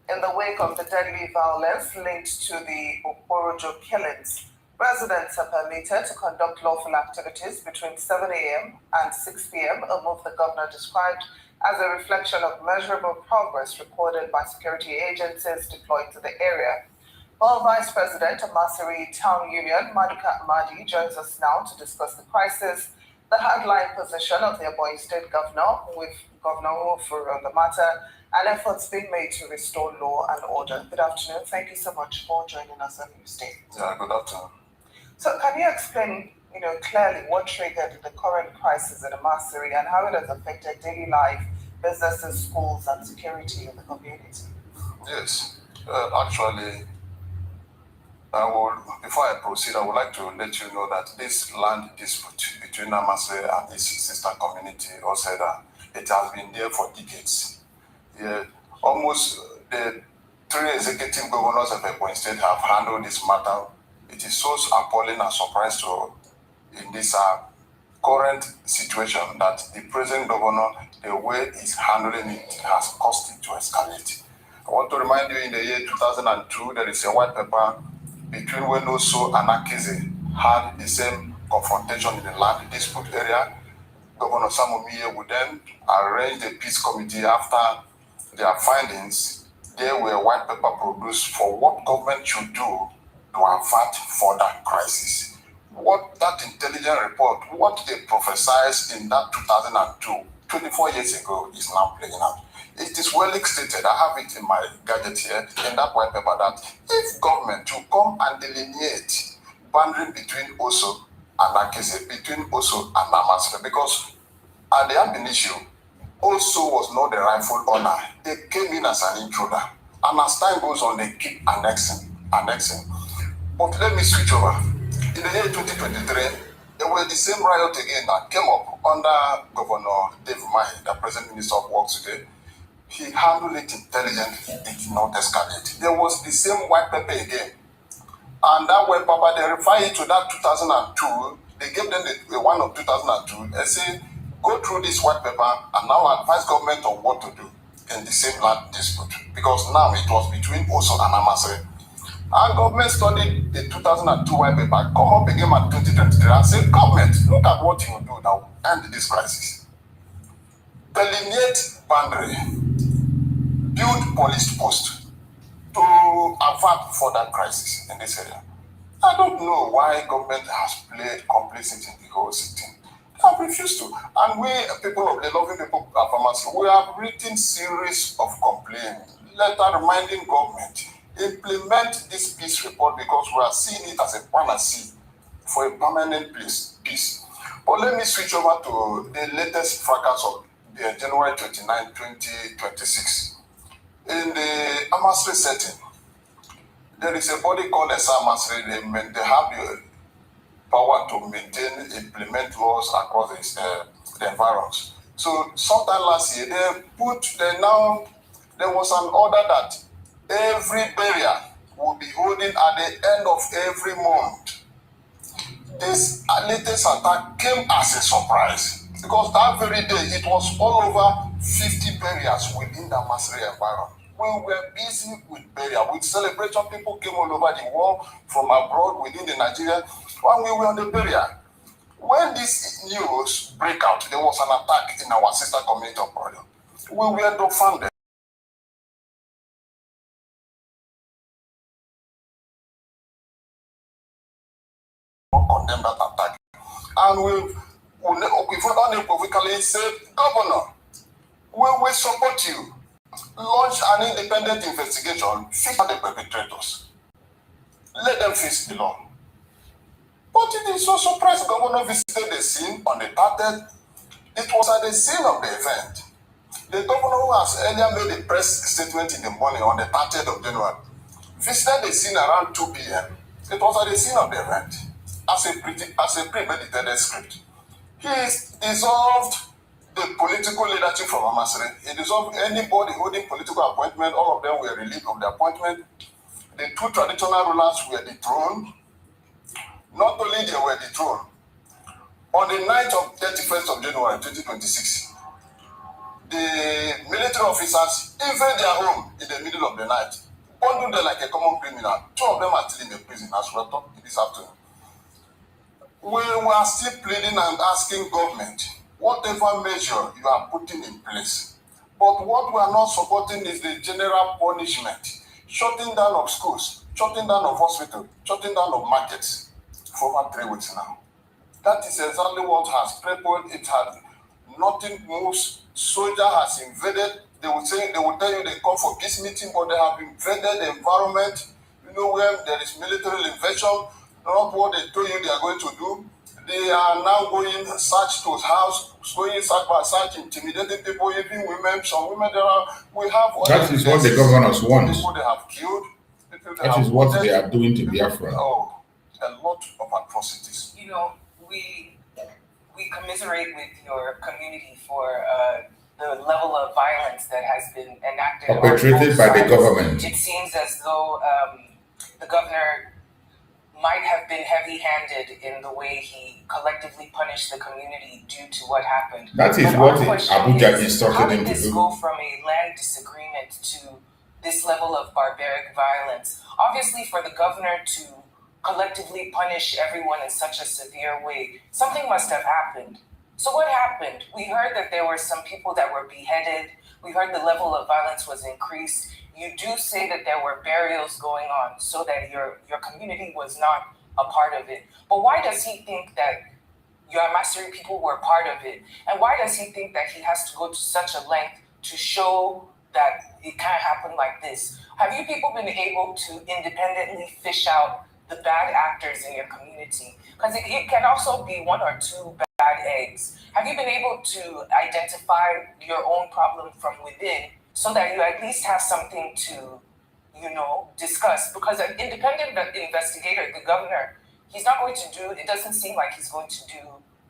In the wake of the deadly violence linked to the Okorojo killings, residents are permitted to conduct lawful activities between 7 a.m. and 6 p.m., a move the governor described as a reflection of measurable progress recorded by security agencies deployed to the area. Well, Vice President of Masari Town Union, Maduka Amadi, joins us now to discuss the crisis, the hardline position of the Ebonyi State Governor, with Governor Uwofuru on the matter, and efforts being made to restore law and order. Good afternoon. Thank you so much for joining us on News Day. Yeah, good afternoon. So, can you explain, clearly what triggered the current crisis in Amasari and how it has affected daily life, businesses, schools, and security in the community? Yes, actually, before I proceed, I would like to let you know that this land dispute between Amasari and its sister community, Oseda, it has been there for decades. Yeah, almost the 3 executive governors of Ebonyi State have handled this matter. It is so appalling and surprising in this current situation that the present governor, the way he's handling it, has caused it to escalate. I want to remind you, in the year 2002, there is a white paper between Wendoso and Akize had the same confrontation in the land dispute area. Governor Samumiye would then arrange a peace committee after their findings. There were white paper produced for what government should do to avert further crisis. What that intelligence report, what they prophesied in that 2002, 24 years ago, is now playing out. It is well stated, I have it in my gadget here, in that white paper, that if government to come and delineate boundary between Oso and Akese, between Oso and Amasra, because at the ab initio, Oso was not the rightful owner. They came in as an intruder. And as time goes on, they keep annexing. But let me switch over. In the year 2023, there were the same riot again that came up under Governor Dave Umahi, the present Minister of Works today. He handled it intelligently, it did not escalate. There was the same white paper again. And that white paper, they refer it to that 2002. They gave them the one of 2002. They say, go through this white paper and now advise government on what to do in the same land dispute. Because now it was between Oso and Amasri. And government studied the 2002 white paper, come up again at 2023 and say, government, look at what you will do now, end this crisis. Delineate boundary, build police post to avert further crisis in this area. I don't know why government has played complicit in the whole thing. They have refused to. And we, people of the loving people of Amasri, we have written series of complaints, letter reminding government, implement this peace report because we are seeing it as a panacea for a permanent peace. But let me switch over to the latest fracas of January 29, 2026. In the Amasri setting, there is a body called Esa Amasri. They have the power to maintain, implement laws across the environs. So sometime last year, there was an order that every burial will be holding at the end of every month. This latest attack came as a surprise because that very day it was all over 50 burials within the Amasri environment. We were busy with burial, with celebration. People came all over the world from abroad within the Nigeria, and we were on the burial. When this news break out, there was an attack in our sister community of Prodo. We were dumbfounded. Condemn that attack. And we unequivocally said, Governor, we will support you. Launch an independent investigation, fix the perpetrators. Let them face the law. But it is so surprised Governor visited the scene on the 30th. It was at the scene of the event. The governor, who has earlier made a press statement in the morning on the 30th of January, visited the scene around 2 p.m. It was at the scene of the event as a premeditated script. He dissolved the political leadership from Amasri. He dissolved anybody holding political appointment. All of them were relieved of the appointment. the two traditional rulers were dethroned. Not only they were dethroned, on the night of 31st of January 2026, the military officers invade their home in the middle of the night, bundled them like a common criminal. Two of them are still in the prison as we are talking this afternoon. We were still pleading and asking government, whatever measure you are putting in place. But what we are not supporting is the general punishment, shutting down of schools, shutting down of hospitals, shutting down of markets for over 3 weeks now. That is exactly what has crippled it. Nothing moves. Soldier has invaded. They will tell you they come for peace meeting, but they have invaded the environment. You know, where there is military invasion, not what they told you they are going to do. They are now going search to house, going search by search, intimidating people, even women. Some women we have. That is what the governors want. People they have killed. That is what they are doing to Biafra. Oh, a lot of atrocities. You know, we commiserate with your community for the level of violence that has been enacted perpetrated by the government. It seems as though the governor might have been heavy-handed in the way he collectively punished the community due to what happened. That is what Abuja instructed him to do. How did this go from a land disagreement to this level of barbaric violence? Obviously, for the governor to collectively punish everyone in such a severe way, something must have happened. So what happened? We heard that there were some people that were beheaded. We heard the level of violence was increased. You do say that there were burials going on so that your community was not a part of it. But why does he think that your Amasiri people were part of it? And why does he think that he has to go to such a length to show that it can't happen like this? Have you people been able to independently fish out the bad actors in your community? Because it can also be one or two bad eggs. Have you been able to identify your own problem from within so that you at least have something to, discuss? Because an independent investigator, the governor, he's not going to do, it doesn't seem like he's going to do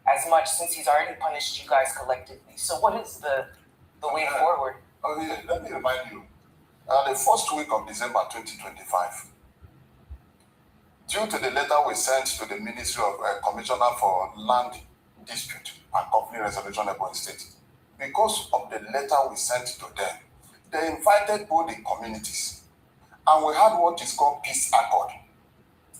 as much since he's already punished you guys collectively. So what is the way forward? Okay, let me remind you, the first week of December 2025, due to the letter we sent to the Ministry of Commissioner for Land Dispute and Company Resolution of Ebonyi State, because of the letter we sent to them, they invited both the communities, and we had what is called peace accord.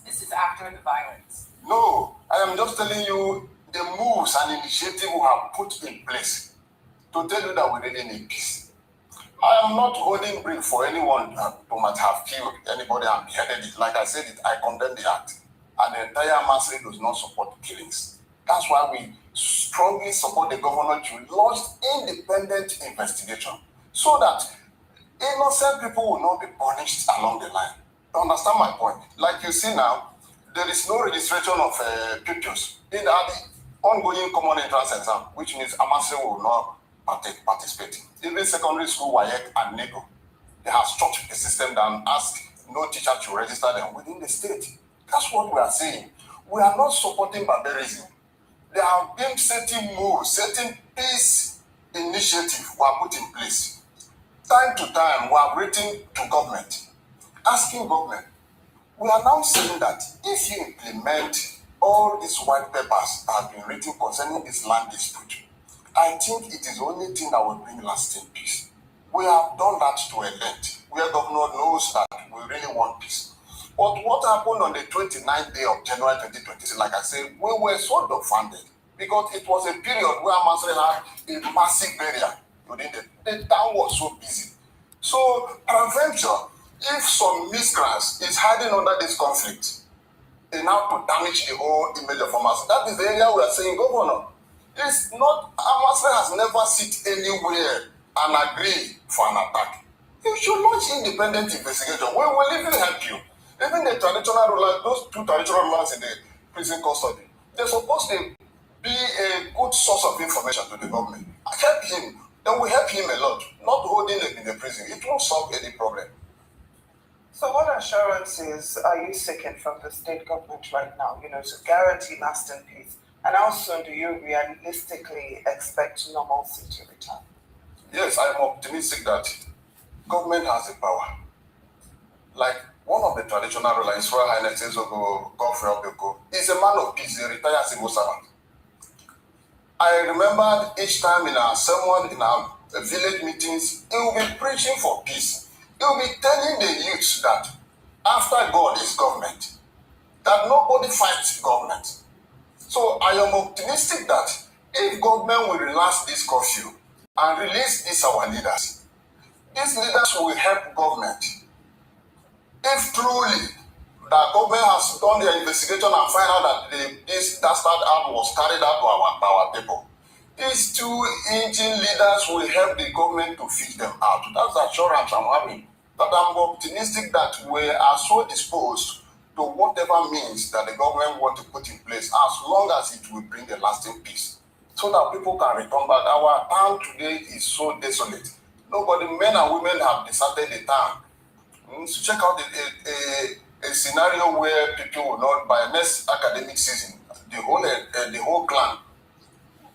This is after the violence. No, I am just telling you the moves and initiative we have put in place to tell you that we really need peace. I am not holding brief for anyone who might have killed anybody and beheaded it. Like I said, I condemn the act. And the entire Amasiri does not support killings. That's why we strongly support the governor to launch independent investigation so that innocent people will not be punished along the line. You understand my point? Like you see now, there is no registration of pupils in the ongoing common entrance exam, which means Amasiri will not participate. Even secondary school, WAEC and NECO, they have structured the system and ask no teacher to register them within the state. That's what we are saying. We are not supporting barbarism. There have been certain moves, certain peace initiatives were put in place. Time to time, we are written to government, asking government. We are now saying that if you implement all these white papers that have been written concerning this land dispute, I think it is the only thing that will bring lasting peace. We have done that to a length, where governor knows that we really want peace. But what happened on the 29th day of January 2026, like I said, we were so dumbfounded because it was a period where Amasiri had a massive barrier. The town was so busy. So, peradventure, if some miscreants is hiding under this conflict, they now to damage the whole image of Amasiri. That is the area we are saying, Governor. It's not, Amasiri has never sit anywhere and agree for an attack. You should launch independent investigation. We will even help you. Even the traditional rulers, those two traditional rulers in the prison custody, they're supposed to be a good source of information to the government. Help him. Then we help him a lot. Not holding him in the prison. It won't solve any problem. So what assurances are you seeking from the state government right now, to guarantee lasting peace? And how soon do you realistically expect normalcy to return? Yes, I am optimistic that government has the power. Like one of the traditional rulers, His Royal Highness Ezogo Godfrey Obeko, is a man of peace, a retired civil servant. I remember each time in our sermon, in our village meetings, he will be preaching for peace. He will be telling the youth that after God is government, that nobody fights government. So I am optimistic that if government will relax this curfew and release these our leaders, these leaders will help government. If truly the government has done their investigation and find out that this dastard act was carried out by our people, these two engine leaders will help the government to fish them out. That's the assurance I'm having. But I'm optimistic that we are so disposed to whatever means that the government want to put in place, as long as it will bring a lasting peace, so that people can return back. Our town today is so desolate. Nobody, men and women have deserted the town. So check out a scenario where people will not, by next academic season, the whole clan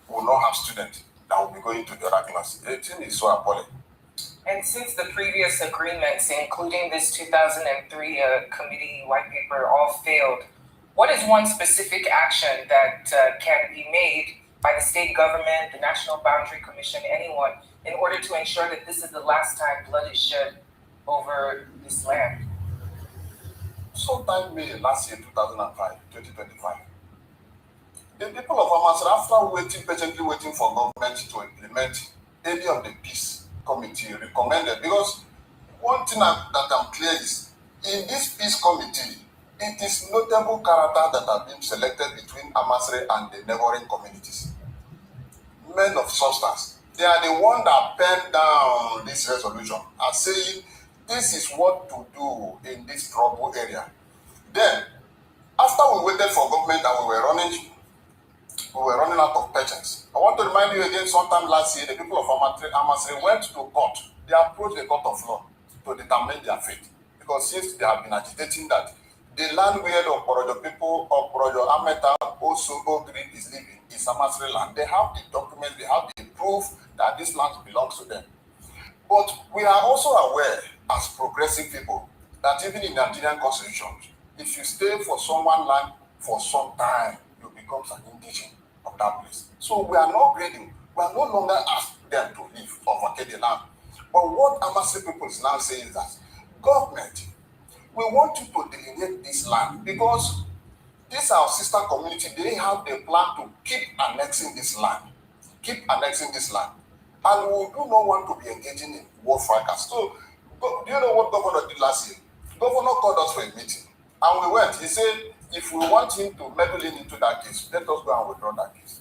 will not have students that will be going to the other class. The thing is so appalling. And since the previous agreements, including this 2003 committee white paper, all failed, what is one specific action that can be made by the state government, the National Boundary Commission, anyone, in order to ensure that this is the last time blood is shed over this land? Sometime May last year, 2025, the people of Amasra, after patiently waiting for government to implement any of the peace committee recommended, because one thing that I'm clear is, in this peace committee, it is notable characters that have been selected between Amasra and the neighboring communities. Men of substance. They are the ones that penned down this resolution and saying, this is what to do in this trouble area. Then, after we waited for government and we were running out of patience. I want to remind you again, sometime last year, the people of Amasre went to court. They approached the court of law to determine their fate. Because since they have been agitating that the land where the Okorojo people of Okorojo Ameta also Green is living is Amasre land. They have the documents, they have the proof that this land belongs to them. But we are also aware, as progressive people, that even in Nigerian constitution, if you stay for someone's land for some time, you become an indigent of that place. So we are not grading. We are no longer asking them to leave or vacate the land. But what Amasi people is now saying is that, government, we want you to delineate this land, because this our sister community, they have the plan to keep annexing this land. Keep annexing this land. And we do not want to be engaging in war fracas. So, do you know what governor did last year? Governor called us for a meeting. And we went. He said, if we want him to meddle into that case, let us go and withdraw that case.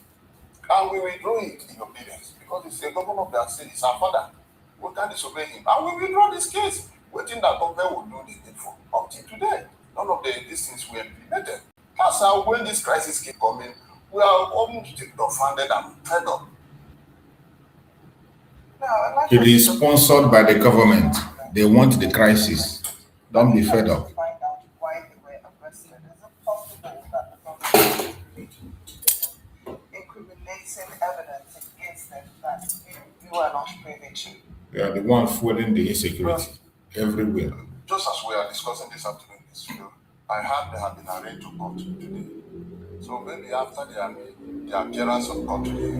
And we withdrew it in obedience, because he's a governor of that state, he's our father. We can't disobey him. And we withdraw this case, waiting that government will do the needful. Until today, none of these things were implemented. As when this crisis keep coming, we are almost offended and fed up. It is sponsored by the government. They want the crisis. Don't be fed up. Incriminating evidence against them that you are not privy to. They are the ones fueling the insecurity everywhere. Just as we are discussing this afternoon, I heard they have been arraigned to court today. So maybe after the appearance of court today,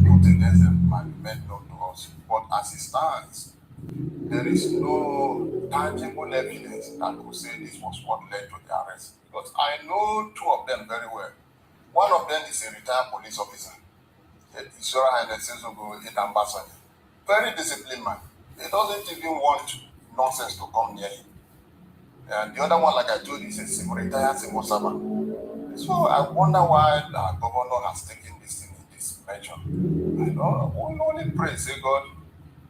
put against them might be made known to us. But as it stands, there is no tangible evidence that could say this was what led to the arrest. Because I know two of them very well. One of them is a retired police officer. His Royal Highness Ezogo Ambassador. Very disciplined man. He doesn't even want nonsense to come near him. And the other one, like I told you, is a retired civil servant. So I wonder why the governor has taken this thing in this measure. I know, we only pray, say God,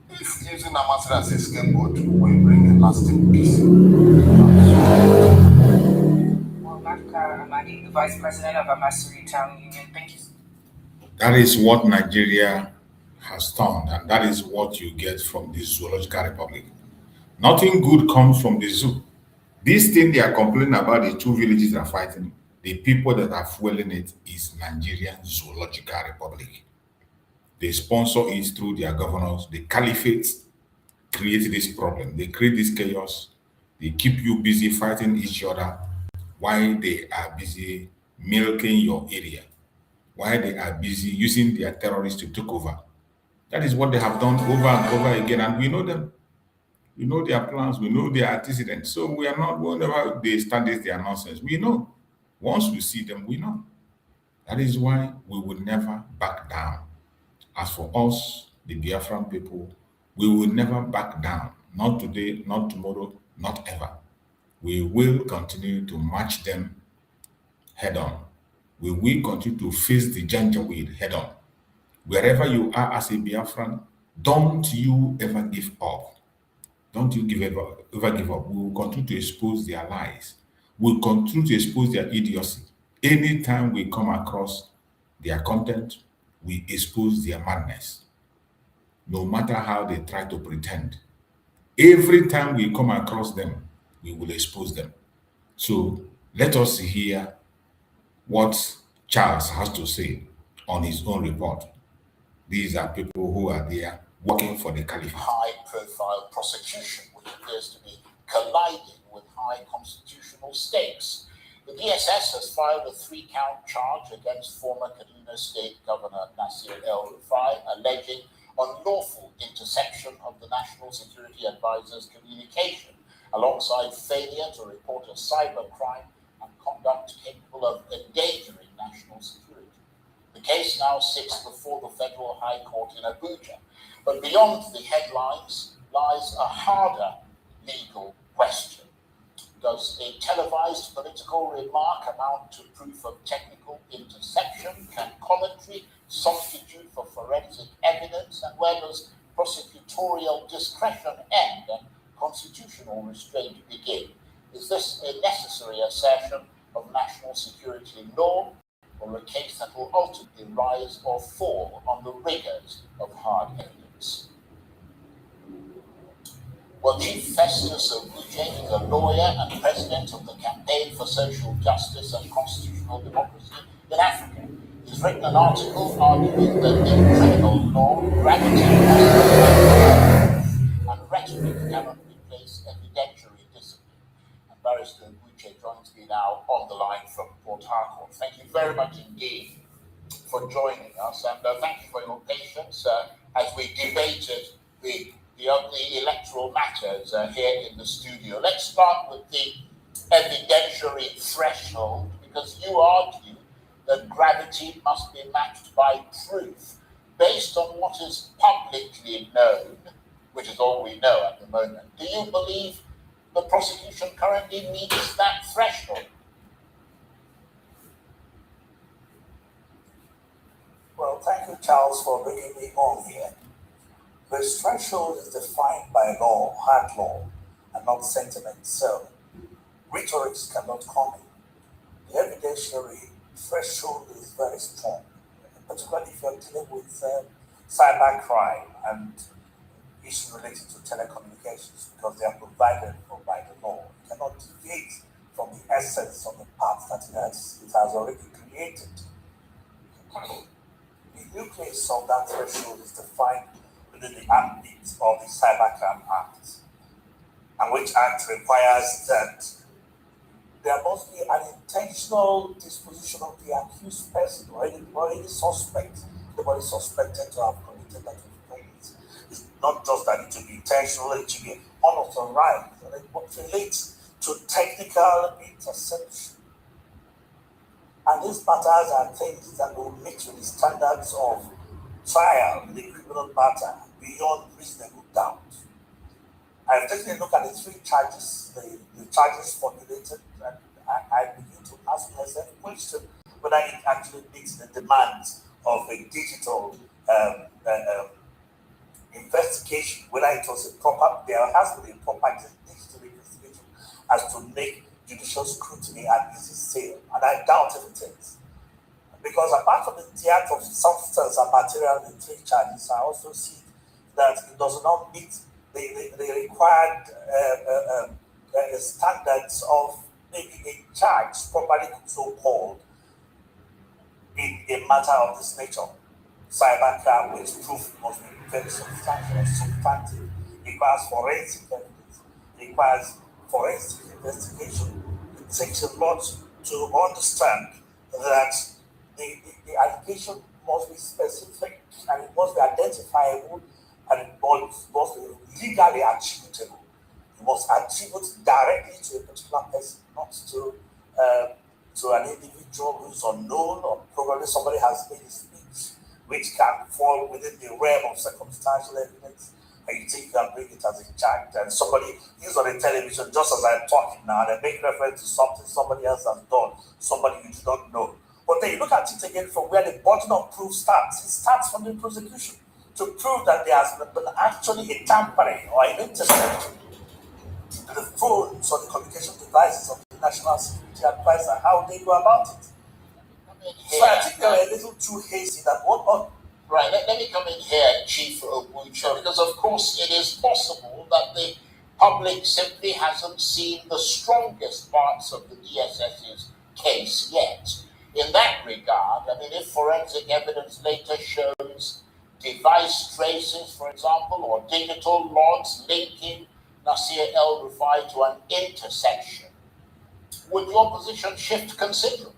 if using Amasra as a scapegoat will bring a lasting peace. Well, Maka Amadi, the Vice President of Amasri Town Union, thank you. That is what Nigeria has done, and that is what you get from the Zoological Republic. Nothing good comes from the zoo. This thing they are complaining about, the two villages are fighting, the people that are fueling it is Nigerian Zoological Republic. They sponsor it through their governors, the caliphate, create this problem. They create this chaos. They keep you busy fighting each other while they are busy milking your area, while they are busy using their terrorists to take over. That is what they have done over and over again, and we know them. We know their plans. We know their antecedents. So we are not, whenever they start this, their nonsense, we know. Once we see them, we know. That is why we will never back down. As for us, the Biafran people, we will never back down. Not today, not tomorrow, not ever. We will continue to match them head on. We will continue to face the Janjaweed head on. Wherever you are as a Biafran, don't you ever give up. Don't you ever give up. We will continue to expose their lies. We'll continue to expose their idiocy. Anytime we come across their content, we expose their madness. No matter how they try to pretend. Every time we come across them, we will expose them. So let us hear what Charles has to say on his own report. These are people who are there working for the Caliphate. High-profile prosecution, which appears to be colliding with high constitutional stakes. The DSS has filed a 3-count charge against former Kaduna State Governor Nasir El-Rufai, alleging unlawful interception of the National Security Advisor's communication, alongside failure to report a cybercrime and conduct capable of endangering national security. The case now sits before the Federal High Court in Abuja. But beyond the headlines lies a harder legal question. Does a televised political remark amount to proof of technical interception? Can commentary substitute for forensic evidence? And where does prosecutorial discretion end and constitutional restraint begin? Is this a necessary assertion of national security law, or a case that will ultimately rise or fall on the rigors of hard evidence? Well, Chief Festus Obuje is a lawyer and president of the Campaign for Social Justice and Constitutional Democracy in Africa. He's written an article arguing that in criminal law, gravity and rhetoric cannot replace evidentiary discipline. And Barrister Obuje joins me now on the line from Port Harcourt. Thank you very much indeed for joining us, and thank you for your patience as we debated the electoral matters here in the studio. Let's start with the evidentiary threshold, because you argue that gravity must be matched by proof based on what is publicly known, which is all we know at the moment. Do you believe the prosecution currently meets that threshold? Well, thank you, Charles, for bringing me on here. The threshold is defined by law, hard law, and not sentiment. So, rhetorics cannot come in. The evidentiary threshold is very strong, particularly if you're dealing with cybercrime and issues related to telecommunications, because they are provided for by the law. You cannot deviate from the essence of the path that it has already created. The nucleus of that threshold is defined within the ambit of the Cybercrime Act, and which act requires that there must be an intentional disposition of the accused person or any suspect, anybody suspected to have committed that offense. It's not just that it should be intentional, it should be unauthorized, and it relates to technical interception. And these matters are things that will meet with the standards of trial in the criminal matter beyond reasonable doubt. I've taken a look at the 3 charges, the charges formulated, and I begin to ask myself a question whether it actually meets the demands of a digital investigation, whether it was a proper, there has to be a proper digital investigation as to make judicial scrutiny an easy sale, and I doubt if it is. Because apart from the dearth of substance and material in 3 charges, I also see that it does not meet the required standards of maybe a charge, properly so called, in a matter of this nature. Cybercrime, which proof must be very substantial and substantive. It requires forensic evidence, it requires forensic investigation. It takes a lot to understand that the allegation must be specific and it must be identifiable and it must be legally attributable. You must attribute directly to a particular person, not to an individual who's unknown or probably somebody has made a speech which can fall within the realm of circumstantial evidence, and you think you can bring it as a charge, and somebody is on the television just as I'm talking now, they make reference to something somebody else has done, somebody you do not know. But then you look at it again from where the burden of proof starts. It starts from the prosecution to prove that there has been actually a tampering or an interception to the phones or the communication devices of the National Security Advisor. How they go about it. So I think they're a little too hasty that what. Right, let me come in here, Chief Obucho, because of course it is possible that the public simply hasn't seen the strongest parts of the DSS's case yet. In that regard, I mean, if forensic evidence later shows device traces, for example, or digital logs linking Nasir El-Rufai to an intersection, would your position shift considerably?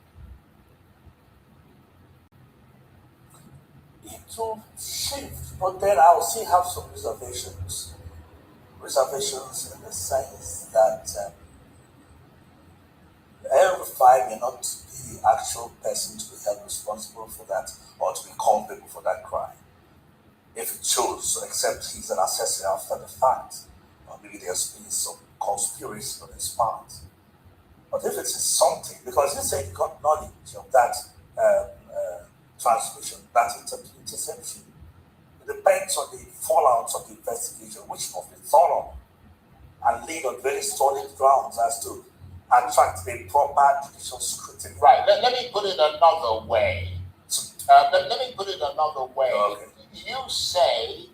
It will shift, but then I'll still have some reservations. Reservations in the sense that El-Rufai may not be the actual person to be held responsible for that or to be culpable for that crime. If it shows, except he's an accessory after the fact, or maybe there's been some conspiracy on his part. But if it is something, because you say he got knowledge of that transmission, that interception, it depends on the fallout of the investigation, which must be thorough and laid on very solid grounds as to attract a proper judicial scrutiny. Right, let me put it another way. Okay. You say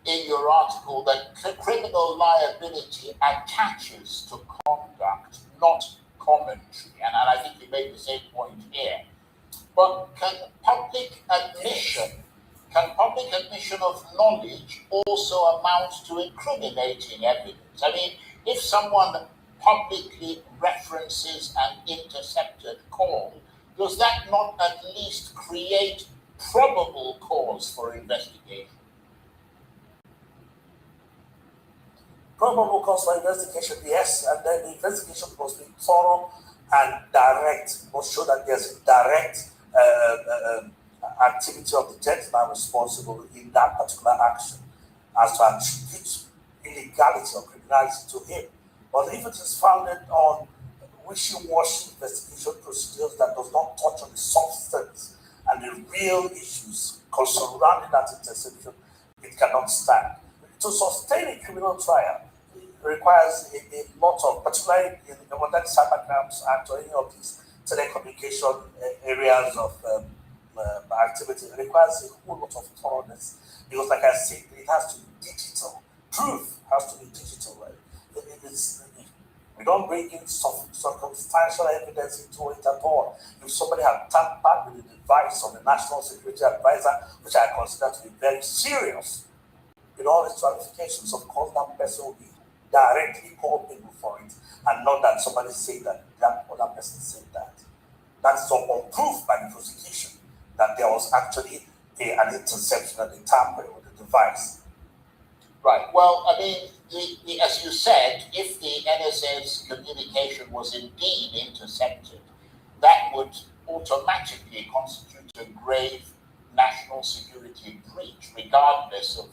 in your article that criminal liability attaches to conduct, not commentary, and I think you made the same point here. But can public admission of knowledge also amount to incriminating evidence? I mean, if someone publicly references an intercepted call, does that not at least create probable cause for investigation? Probable cause for investigation, yes, and then the investigation must be thorough and direct, must show that there's a direct activity of the gentleman responsible in that particular action as to attribute illegality or criminality to him. But if it is founded on wishy-washy investigation procedures that does not touch on the substance and the real issues surrounding that interception, it cannot stand. To sustain a criminal trial, it requires a lot of, particularly in the modern cybercrimes act or any of these telecommunication areas of activity, it requires a whole lot of thoroughness. Because, like I said, it has to be digital. Proof has to be digital. Right? We don't bring in circumstantial evidence into it at all. If somebody had tampered with the device of the National Security Advisor, which I consider to be very serious, in all its ramifications, of course, that person will be directly culpable for it, and not that somebody said that other person said that. That's upon proof by the prosecution that there was actually an interception and a tampering with the device. Right. Well, I mean, as you said, if the NSA's communication was indeed intercepted, that would automatically constitute a grave national security breach, regardless of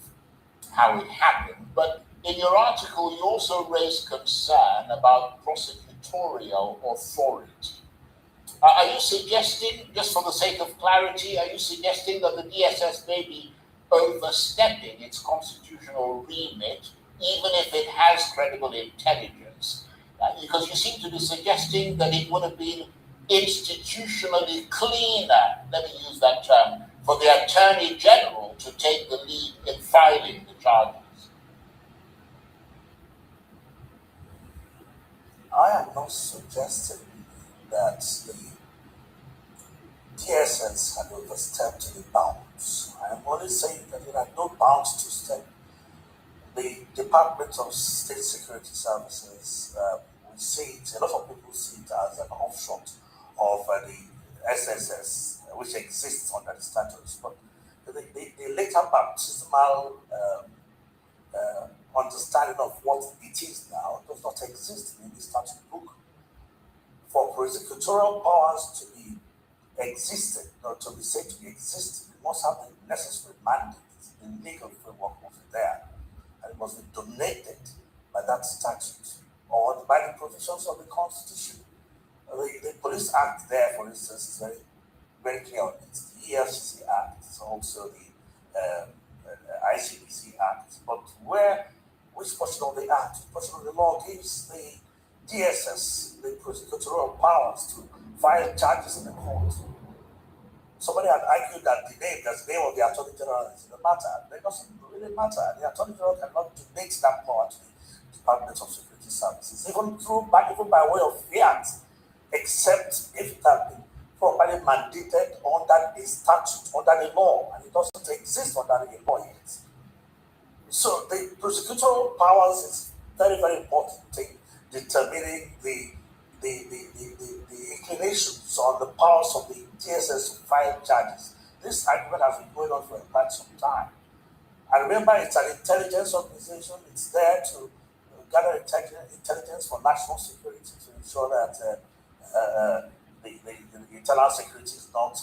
how it happened. But in your article, you also raised concern about prosecutorial authority. Are you suggesting, just for the sake of clarity, are you suggesting that the DSS may be overstepping its constitutional remit, even if it has credible intelligence? Because you seem to be suggesting that it would have been institutionally cleaner, let me use that term, for the Attorney General to take the lead in filing the charges. I am not suggesting that the DSS had overstepped the bounds. I am only saying that there are no bounds to step. the Department of State Security Services, we see it, a lot of people see it as an offshoot of the SSS, which exists under the statutes, but the later baptismal understanding of what it is now does not exist in the statute book. For prosecutorial powers to be existed, or to be said to be existing, it must have the necessary mandate, the legal framework must be there, and it must be donated by that statute or by the provisions of the Constitution. The Police Act there, for instance, is very, very clear on it. The EFCC Act, also the ICPC Act, but which portion of the Act, which portion of the law gives the DSS the prosecutorial powers to file charges in the court? Somebody had argued that the name of the Attorney General is the matter. It doesn't really matter. The Attorney General cannot donate that power to the Department of Security Services, even by way of fiat, except if it has been properly mandated under the statute, under the law, and it doesn't exist under the law yet. So the prosecutorial powers is very, very important in determining the inclinations or the powers of the DSS to file charges. This argument has been going on for quite some time. I remember it's an intelligence organization. It's there to gather intelligence for national security to ensure that the internal security is not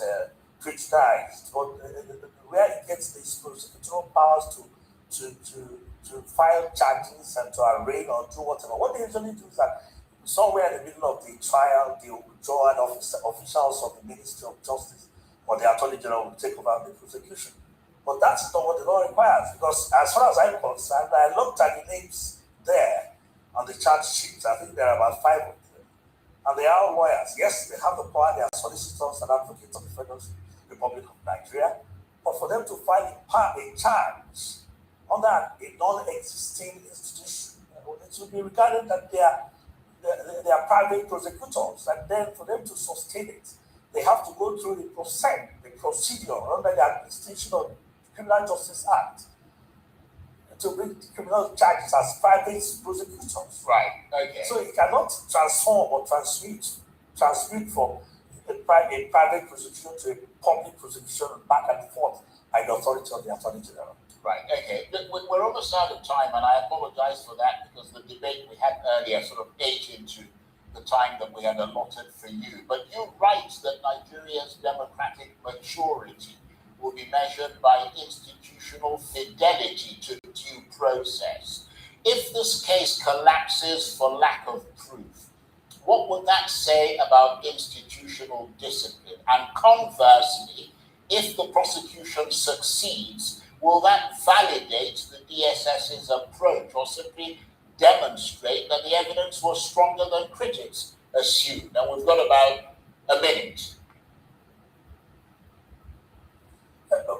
criticized. But where it gets these prosecutorial powers to file charges and to arraign or do whatever, what they usually do is that somewhere in the middle of the trial, the withdrawal officials of the Ministry of Justice or the Attorney General will take over the prosecution. But that's not what the law requires, because as far as I'm concerned, I looked at the names there on the charge sheet. I think there are about 5 of them. And they are all lawyers. Yes, they have the power, they are solicitors and advocates of the Federal Republic of Nigeria. But for them to file a charge under a non-existing institution, it will be regarded that they are private prosecutors, and then for them to sustain it, they have to go through the procedure under the Administration of Criminal Justice Act to bring criminal charges as private prosecutors. Right. Okay. So it cannot transform or transmute from a private prosecution to a public prosecution back and forth by the authority of the Attorney General. Right, okay. We're almost out of time, and I apologize for that because the debate we had earlier sort of ate into the time that we had allotted for you. But you write that Nigeria's democratic maturity will be measured by institutional fidelity to due process. If this case collapses for lack of proof, what would that say about institutional discipline? And conversely, if the prosecution succeeds, will that validate the DSS's approach or simply demonstrate that the evidence was stronger than critics assumed? And we've got about a minute.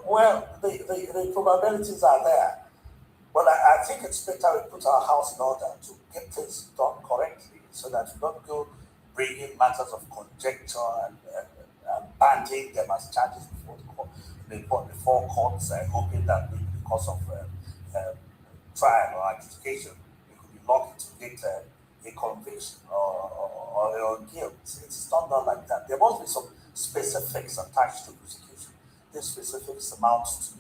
Well, the probabilities are there. But I think it's better we put our house in order to get things done correctly so that we don't go bringing matters of conjecture and bandying them as charges before courts, hoping that maybe because of trial or adjudication, we could be lucky to get a conviction or guilt. It's not done like that. There must be some specifics attached to prosecution. These specifics amount to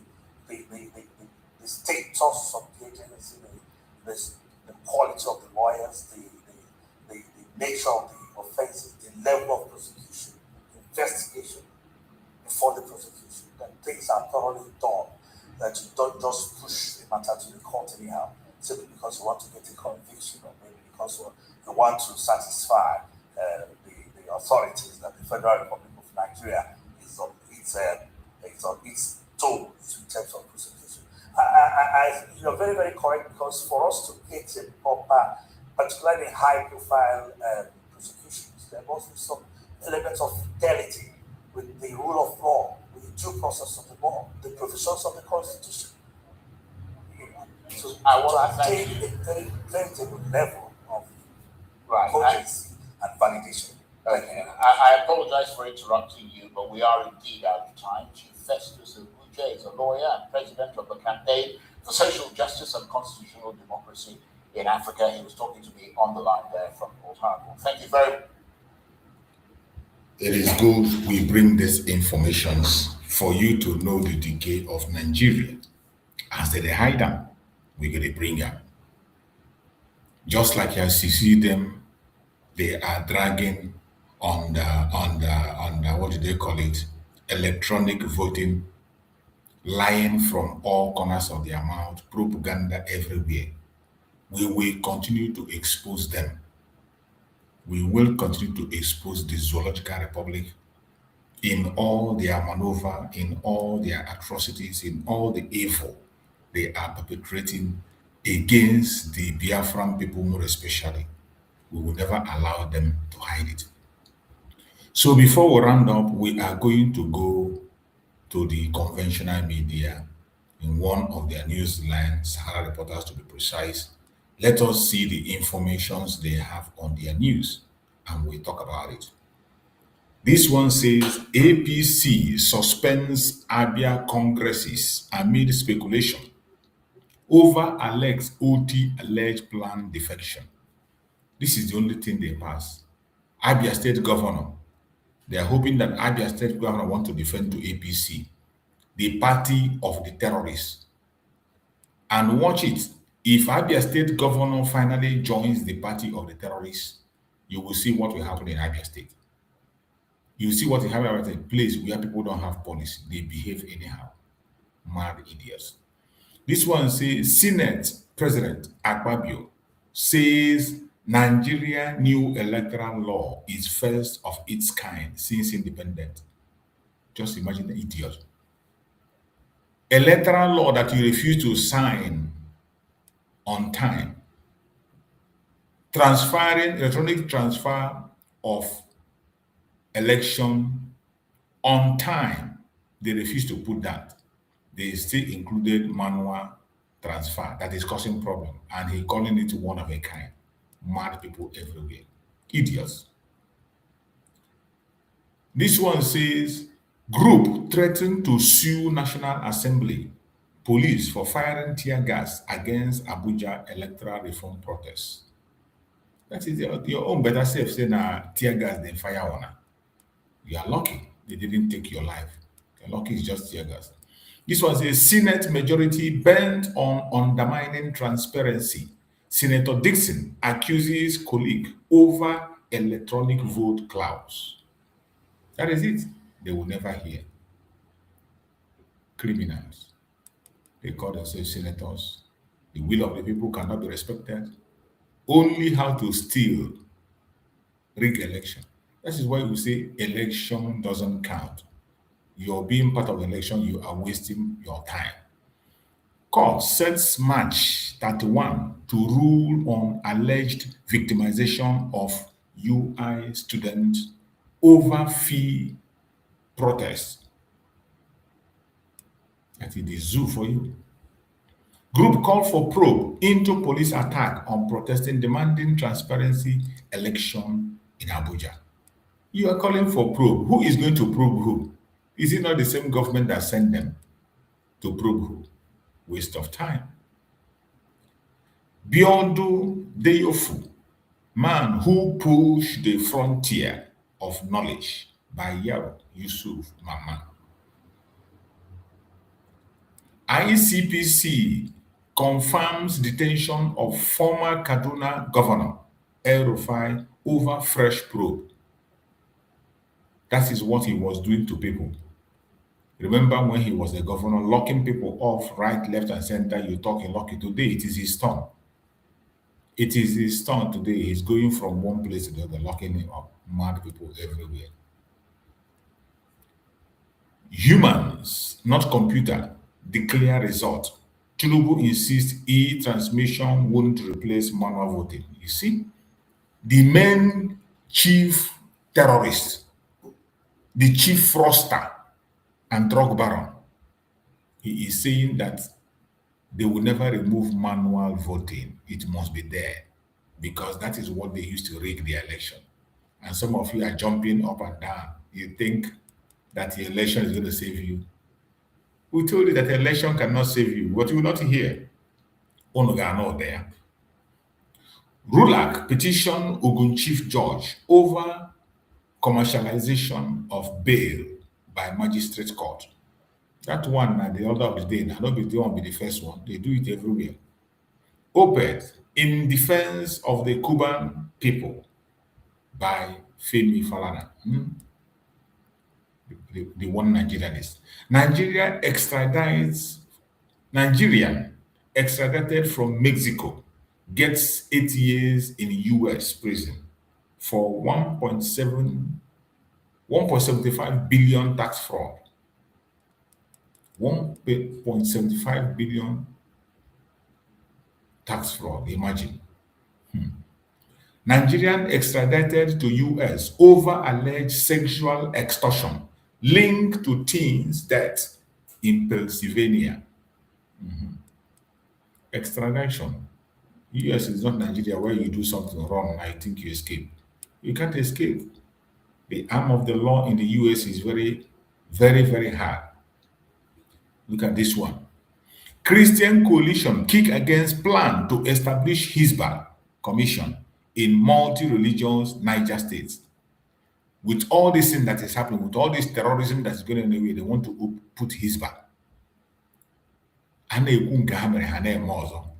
the status of the agency, the quality of the lawyers, the nature of the offenses, the level of prosecution, investigation before the prosecution, that things are thoroughly done, that you don't just push the matter to the court anyhow, simply because you want to get a conviction or maybe because you want to satisfy the authorities that the Federal Republic of Nigeria is on its toes in terms of prosecution. You're very, very correct, because for us to get a proper, particularly high-profile prosecutions, there must be some elements of fidelity with the rule of law, with the due process of the law, the provisions of the Constitution. So I want to attain a very, very good level of potency and validation. Okay. I apologize for interrupting you, but we are indeed out of time. Chief Festus Abuja is a lawyer and president of the Campaign for social justice and constitutional democracy in Africa. He was talking to me on the line there from Old Hartwell. Thank you very much. It is good we bring these informations for you to know the decay of Nigeria. As they hide them, we're going to bring them. Just like as you see them, they are dragging on the what do they call it? Electronic voting, lying from all corners of their mouth, propaganda everywhere. We will continue to expose them. We will continue to expose the Zoological Republic in all their maneuver, in all their atrocities, in all the evil they are perpetrating against the Biafran people more especially. We will never allow them to hide it. So before we round up, we are going to go to the conventional media in one of their news lines, Sahara Reporters to be precise. Let us see the informations they have on their news and we'll talk about it. This one says APC suspends Abia congresses amid speculation over Alex OT alleged planned defection. This is the only thing they pass. Abia State Governor. They are hoping that Abia State Governor want to defend to APC, the party of the terrorists. And watch it. If Abia State Governor finally joins the party of the terrorists, you will see what will happen in Abia State. You see what will happen at a place where people don't have policy. They behave anyhow. Mad idiots. This one says Senate President Akpabio says Nigeria new electoral law is first of its kind since independence. Just imagine the idiot. Electoral law that you refuse to sign on time. Transferring electronic transfer of election on time. They refuse to put that. They still included manual transfer that is causing problem, and he calling it one of a kind. Mad people everywhere. Idiots. This one says group threatened to sue National Assembly police for firing tear gas against Abuja electoral reform protests. That is your own better self saying tear gas than fire on her. You are lucky they didn't take your life. You're lucky it's just tear gas. This was a Senate majority bent on undermining transparency. Senator Dixon accuses colleague over electronic vote clouds. That is it. They will never hear. Criminals. They call themselves senators. The will of the people cannot be respected. Only how to steal, rig election. That is why we say election doesn't count. You're being part of the election, you are wasting your time. Court sets March 31 to rule on alleged victimization of UI students over fee protests. That is the zoo for you. Group call for probe into police attack on protesting demanding transparency election in Abuja. You are calling for probe. Who is going to probe who? Is it not the same government that sent them to probe who? Waste of time. Biondo Deyofu, man who pushed the frontier of knowledge by Yaro Yusuf Mama. ICPC confirms detention of former Kaduna Governor El Rufai over fresh probe. That is what he was doing to people. Remember when he was the governor, locking people off right, left, and center, you talk in lucky. Today, it is his turn. It is his turn today. He's going from one place to the other, locking him up. Mad people everywhere. Humans, not computer, declare result. Tinubu insists e-transmission won't replace manual voting. You see? The main chief terrorist, the chief fraudster, and drug baron, he is saying that they will never remove manual voting. It must be there because that is what they used to rig the election. And some of you are jumping up and down. You think that the election is going to save you. We told you that election cannot save you, but you will not hear. Onogano there. RULAC petition Ogun Chief Judge over commercialization of bail by magistrate court. That one at the order of the day, now not be the one be the first one. They do it everywhere. OPED in defense of the Cuban people by Femi Falana. The one Nigerianist. Nigerian extradited from Mexico gets 8 years in US prison for 1.75 billion tax fraud. 1.75 billion tax fraud, imagine. Nigerian extradited to US over alleged sexual extortion linked to teens' death in Pennsylvania. Extradition. US is not Nigeria where you do something wrong and I think you escape. You can't escape. The arm of the law in the US is very, very, very hard. Look at this one. Christian coalition kick against plan to establish Hizbah commission in multi-religious Niger states. With all this thing that is happening, with all this terrorism that is going on away, they want to put Hizbah.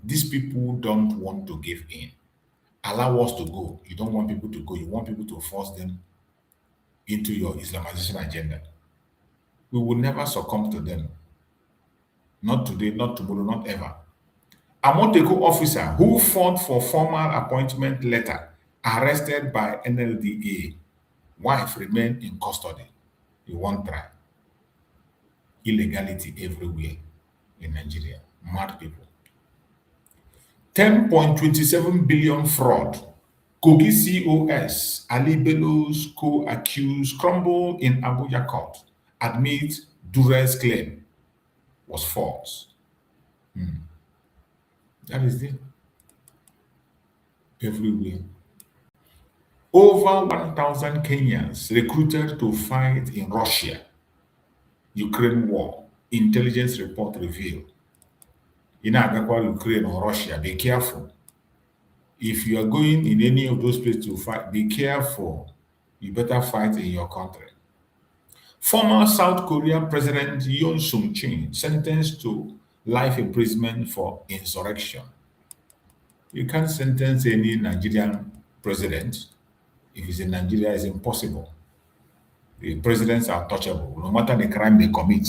These people don't want to give in. Allow us to go. You don't want people to go. You want people to force them into your Islamization agenda. We will never succumb to them. Not today, not tomorrow, not ever. A Montego officer who fought for formal appointment letter arrested by NLDA. Wife remained in custody. You won't try. Illegality everywhere in Nigeria. Mad people. 10.27 billion fraud. Kogi COS, Ali Bello's co-accused crumble in Abuja court. Admit Dure's claim was false. That is it. Everywhere. Over 1,000 Kenyans recruited to fight in Russia, Ukraine war. Intelligence report revealed. In Ukraine or Russia, be careful. If you are going in any of those places to fight, be careful. You better fight in your country. Former South Korean President Yoon Suk-yeol sentenced to life imprisonment for insurrection. You can't sentence any Nigerian president. If it's in Nigeria, it's impossible. The presidents are untouchable. No matter the crime they commit,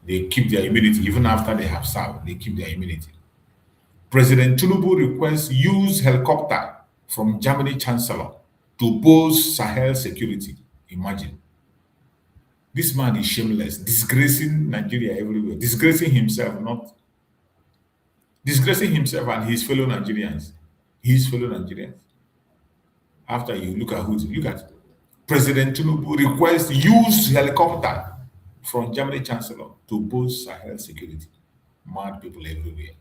they keep their immunity. Even after they have served, they keep their immunity. President Tinubu requests use helicopter from Germany Chancellor to boost Sahel security. Imagine. This man is shameless, disgracing Nigeria everywhere, disgracing himself, not disgracing himself and his fellow Nigerians. His fellow Nigerians. After you look at President Tinubu requests use helicopter from Germany Chancellor to boost Sahel security. Mad people everywhere.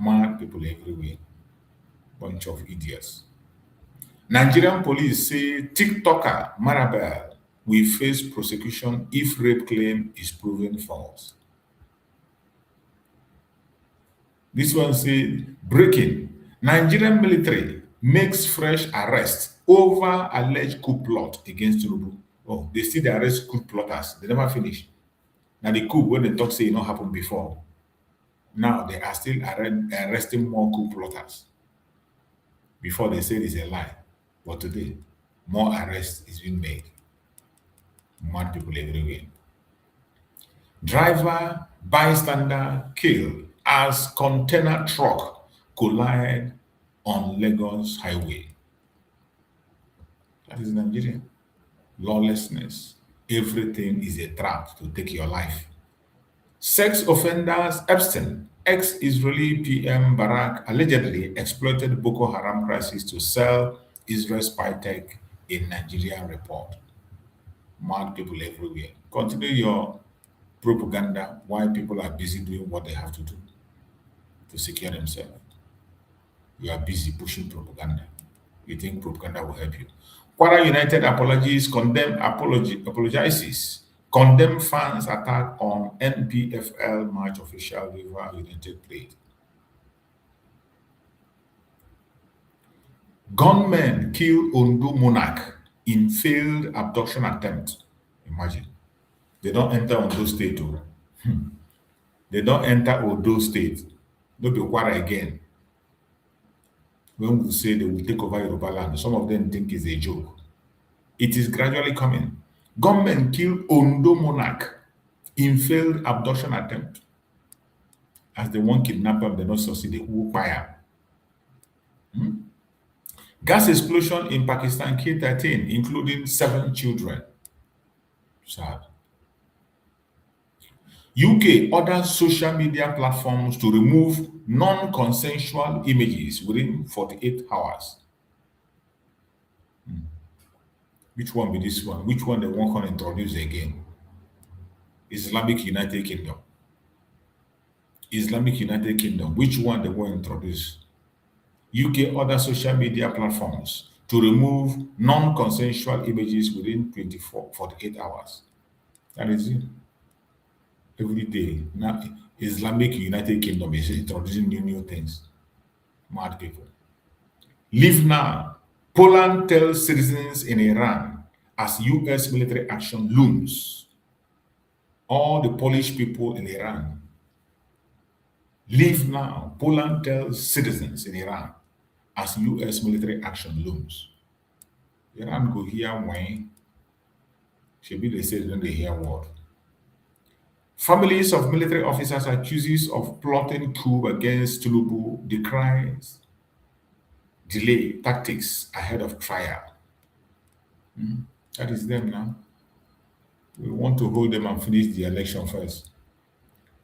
Mad people everywhere. Bunch of idiots. Nigerian police say TikToker Marabel will face prosecution if rape claim is proven false. This one said, breaking. Nigerian military makes fresh arrest over alleged coup plot against Tinubu. Oh, they still arrest coup plotters. They never finish. Now the coup, when they talk say it not happened before. Now they are still arresting more coup plotters. Before they said it's a lie. But today, more arrests is being made. Mad people everywhere. Driver, bystander killed as container truck collide on Lagos highway. That is Nigeria. Lawlessness. Everything is a trap to take your life. Sex offenders Epstein, ex-Israeli PM Barak allegedly exploited Boko Haram crisis to sell Israel spy tech in Nigeria report. Mad people everywhere. Continue your propaganda while people are busy doing what they have to do to secure themselves. You are busy pushing propaganda. You think propaganda will help you. Kwara United apologizes condemn fans' attack on NPFL match official River United played. Gunmen kill Ondo monarch in failed abduction attempt. Imagine. They don't enter Ondo State. Oh. They don't enter Ondo State. No be Kwara again. When we say they will take over Yoruba land, some of them think it's a joke. It is gradually coming. Gunmen kill Ondo monarch in failed abduction attempt. As they want kidnap them, they not succeed. They will fire. Gas explosion in Pakistan killed 13, including 7 children. Sad. UK orders social media platforms to remove non-consensual images within 48 hours. Which one be this one? Which one they won't introduce again? Islamic United Kingdom. Islamic United Kingdom. Which one they won't introduce? UK orders social media platforms to remove non-consensual images within 48 hours. That is it. Every day. Now, Islamic United Kingdom is introducing new things. Mad people. Leave now. Poland tells citizens in Iran as US military action looms. All the Polish people in Iran. Leave now. Poland tells citizens in Iran as US military action looms. Iran go hear when should be they say then they hear what. Families of military officers accused of plotting coup against Tinubu decries delay tactics ahead of trial. That is them now. We want to hold them and finish the election first.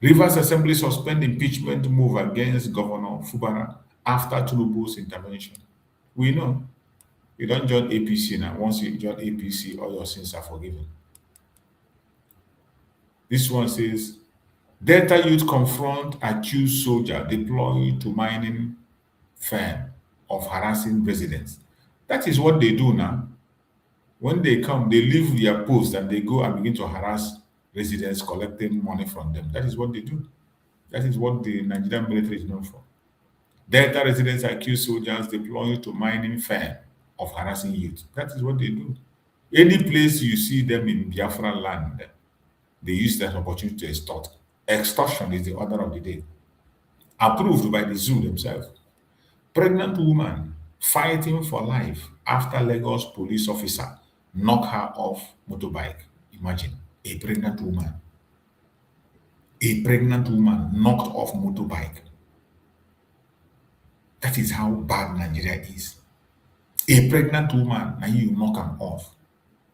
Rivers Assembly suspend impeachment move against Governor Fubara after Tinubu's intervention. We know. You don't join APC now. Once you join APC, all your sins are forgiven. This one says, Delta youth confront accused soldier deployed to mining firm of harassing residents. That is what they do now. When they come, they leave their post and they go and begin to harass residents, collecting money from them. That is what they do. That is what the Nigerian military is known for. Delta residents accuse soldiers deployed to mining firm of harassing youth. That is what they do. Any place you see them in Biafran land, they use that opportunity to extort. Extortion is the order of the day. Approved by the zoo themselves. Pregnant woman fighting for life after Lagos police officer knock her off motorbike. Imagine, a pregnant woman. A pregnant woman knocked off motorbike. That is how bad Nigeria is. A pregnant woman, and you knock her off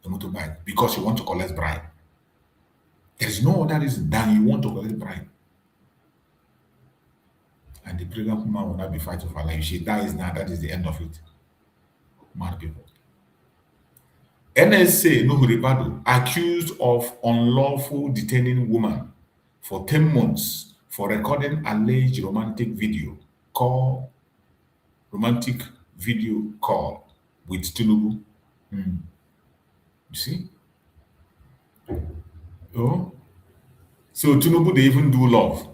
the motorbike because you want to collect bribe. There is no other reason than you want to collect bribe. And the pregnant woman will not be fighting for life. If she dies now, that is the end of it. Mad people. NSA Nuhu Ribadu accused of unlawful detaining woman for 10 months for recording alleged romantic video call with Tinubu. You see? Oh, so Tinubu they even do love.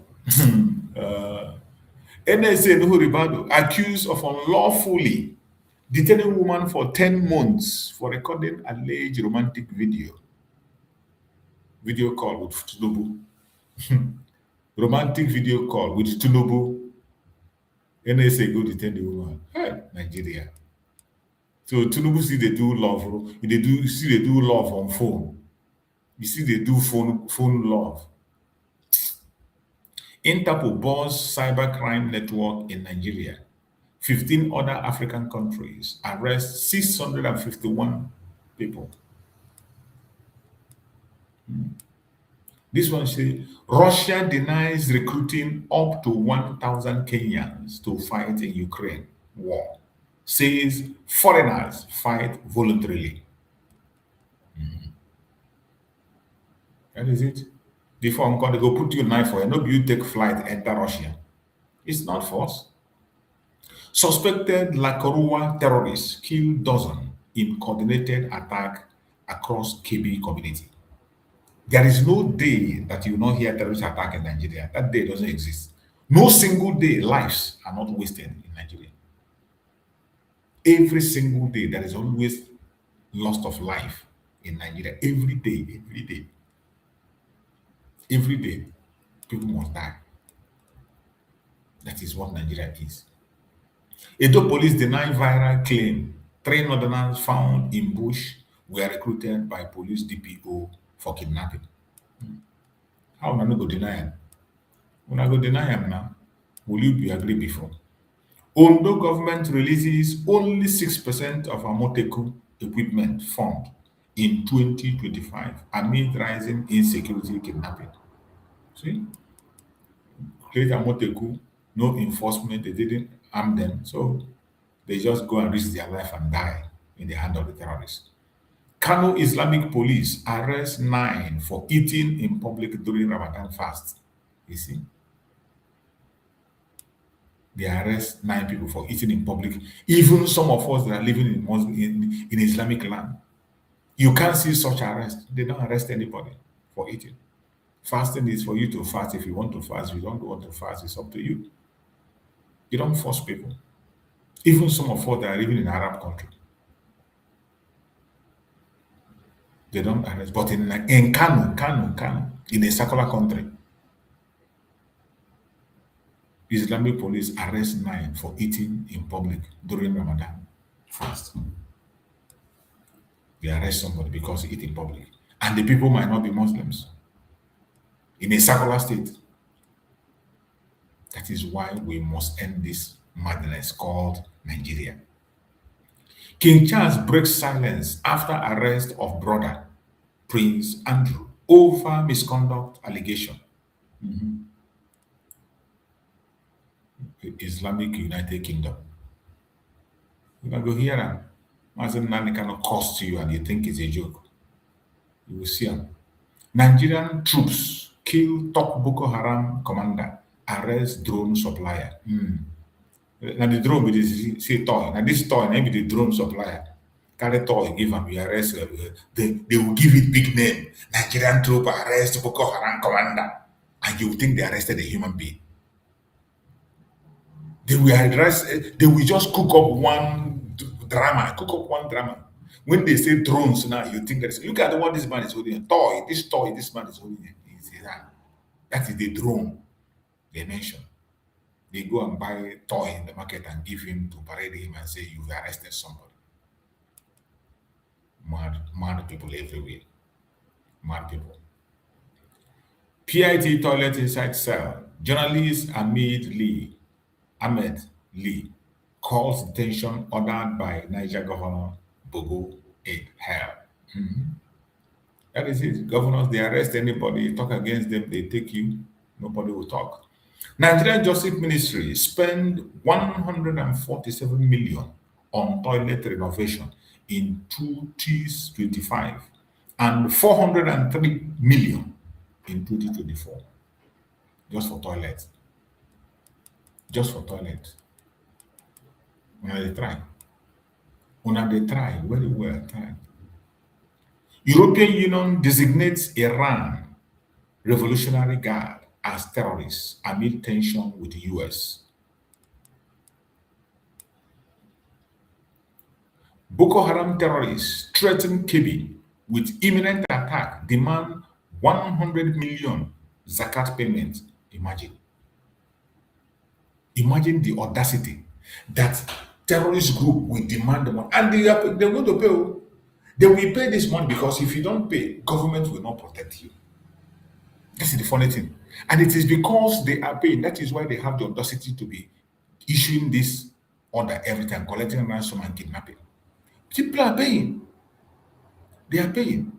NSA Nuhu Ribadu accused of unlawfully detaining woman for 10 months for recording alleged romantic video call with Tinubu. Romantic video call with Tinubu. NSA go detain the woman. Hey, Nigeria. So Tinubu see they do love. They do love on phone. You see they do phone love. Interpol bans cybercrime network in Nigeria. 15 other African countries arrest 651 people. This one says Russia denies recruiting up to 1,000 Kenyans to fight in Ukraine war. Says foreigners fight voluntarily. That is it. Before I'm going to go put you a knife for you, no, you take flight, enter Russia. It's not force. Suspected La Corua terrorists killed dozen in coordinated attack across KB community. There is no day that you will not hear terrorist attack in Nigeria. That day doesn't exist. No single day lives are not wasted in Nigeria. Every single day there is always loss of life in Nigeria. Every day, every day. Every day, people must die. That is what Nigeria is. Edo police deny viral claim. 3 northerners found in bush were recruited by police DPO for kidnapping. How am I not go deny him? When I go deny him now, will you be agree before? Ondo government releases only 6% of Amoteku equipment fund in 2025 amid rising insecurity kidnapping. See? Create Amoteku, no enforcement, they didn't arm them, so they just go and risk their life and die in the hand of the terrorists. Kano Islamic police arrest 9 for eating in public during Ramadan fast. You see? They arrest 9 people for eating in public. Even some of us that are living in Islamic land, you can't see such arrest. They don't arrest anybody for eating. Fasting is for you to fast. If you want to fast, if you don't want to fast, it's up to you. You don't force people. Even some of us that are living in Arab country, they don't arrest. But in Kano, in a secular country, Islamic police arrest 9 for eating in public during Ramadan fast. They arrest somebody because he eat in public. And the people might not be Muslims. In a secular state. That is why we must end this madness called Nigeria. King Charles breaks silence after arrest of brother Prince Andrew over misconduct allegation. Islamic United Kingdom. You can go here and Mazen Nani cannot cost you and you think it's a joke. You will see him. Nigerian troops kill top Boko Haram commander, arrest drone supplier. Now the drone be this say toy. Now this toy, maybe the drone supplier. Carry toy, give them, you arrest. They will give it big name. Nigerian troop arrest Boko Haram commander. And you think they arrested a human being. They will arrest, they will just cook up one drama. When they say drones now, you think that look at what this man is holding. Toy, this man is holding his hand. That is the drone they mention. They go and buy a toy in the market and give him to parade him and say you've arrested somebody. Mad people everywhere. Mad people. PIT toilet inside cell. Journalist Ahmed Lee calls detention ordered by Niger Governor Bogo in hell. That is it. Governors, they arrest anybody, you talk against them, they take you, nobody will talk. Nigerian Justice Ministry spend 147 million on toilet renovation in 2025 and 403 million in 2024. Just for toilets. Just for toilets. Una they try very well. Try. European Union designates Iran Revolutionary Guard as terrorists amid tension with the US. Boko Haram terrorists threaten Kebbi with imminent attack, demand 100 million zakat payment. Imagine the audacity that terrorist group will demand the money. And they're going to pay. They will pay this money because if you don't pay, government will not protect you. This is the funny thing. And it is because they are paying. That is why they have the audacity to be issuing this order every time, collecting ransom and kidnapping. People are paying. They are paying.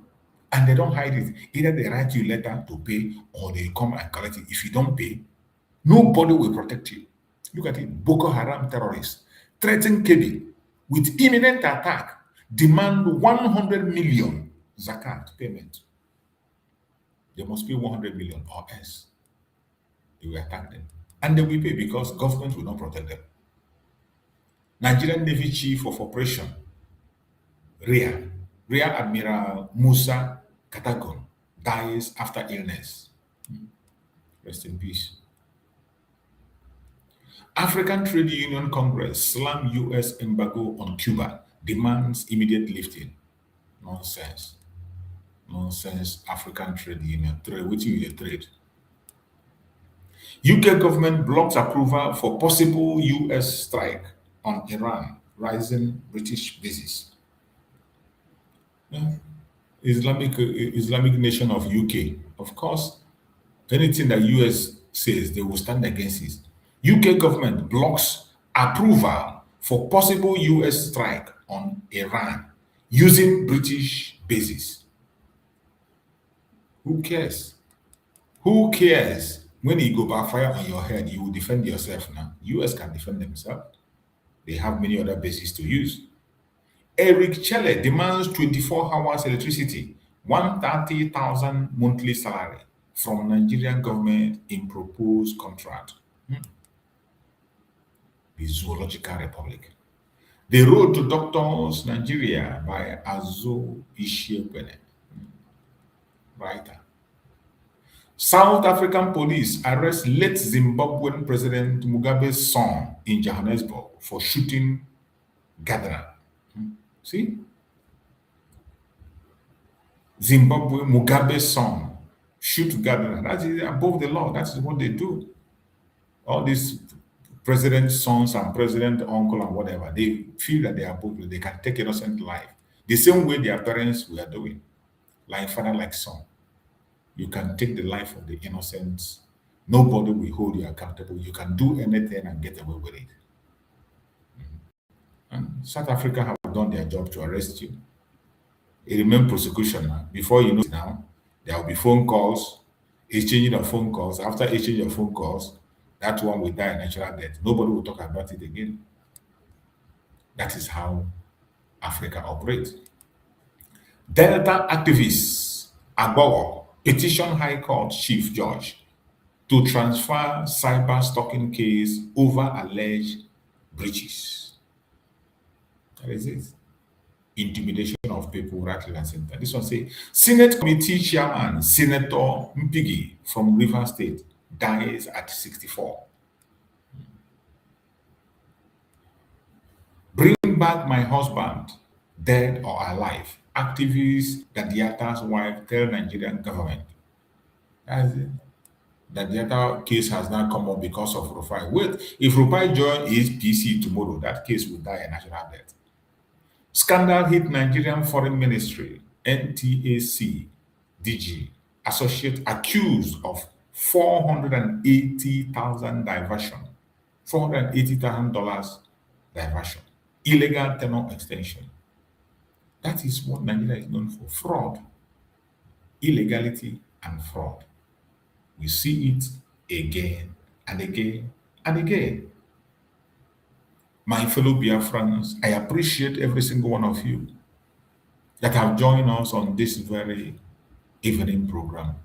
And they don't hide it. Either they write you a letter to pay or they come and collect it. If you don't pay, nobody will protect you. Look at it. Boko Haram terrorists threaten Kebbi with imminent attack, demand 100 million zakat payment. They must pay 100 million or else they will attack them. And they will pay because government will not protect them. Nigerian Navy Chief of Operation, Rear Admiral Musa Katagon, dies after illness. Rest in peace. African Trade Union Congress slam US embargo on Cuba, demands immediate lifting. Nonsense. Nonsense. African Trade Union. Trade. Which is a trade? UK government blocks approval for possible US strike on Iran, rising British bases. Yeah. Islamic nation of UK. Of course, anything that US says, they will stand against it. UK government blocks approval for possible US strike on Iran using British bases. Who cares? Who cares? When you go backfire on your head, you will defend yourself now. US can defend themselves. They have many other bases to use. Eric Chelle demands 24 hours electricity, 130,000 monthly salary from Nigerian government in proposed contract. The Zoological Republic. The Road to Doctors Nigeria by Azo Ishiekene. Writer. South African police arrest late Zimbabwean President Mugabe's son in Johannesburg for shooting gatherer. See? Zimbabwe, Mugabe's son, shoot gatherer. That is above the law. That is what they do. All these president's sons and president uncle and whatever, they feel that they are above the law. They can take innocent life. The same way their parents were doing. Like father, like son. You can take the life of the innocent. Nobody will hold you accountable. You can do anything and get away with it. And South Africa have done their job to arrest you. It remains prosecution now. Before you know it now, there will be phone calls, exchanging of phone calls. After exchange of phone calls, that one will die a natural death. Nobody will talk about it again. That is how Africa operates. Delta activists, Agbowo, petition High Court Chief Judge to transfer cyber stalking case over alleged breaches. That is it. Intimidation of people, right, left, and center. This one say, Senate Committee Chairman Senator Mpigi from River State dies at 64. Bring back my husband, dead or alive. Activist Dadiata's wife tell Nigerian government. That's it. Dadiata case has now come up because of Rufai. Wait, if Rufai join his PC tomorrow, that case will die a natural death. Scandal hit Nigerian Foreign Ministry, NTAC, DG, associate accused of $480,000 diversion, $480,000 diversion, illegal tenure extension. That is what Nigeria is known for: fraud, illegality, and fraud. We see it again and again and again. My fellow Biafrans, I appreciate every single one of you that have joined us on this very evening program.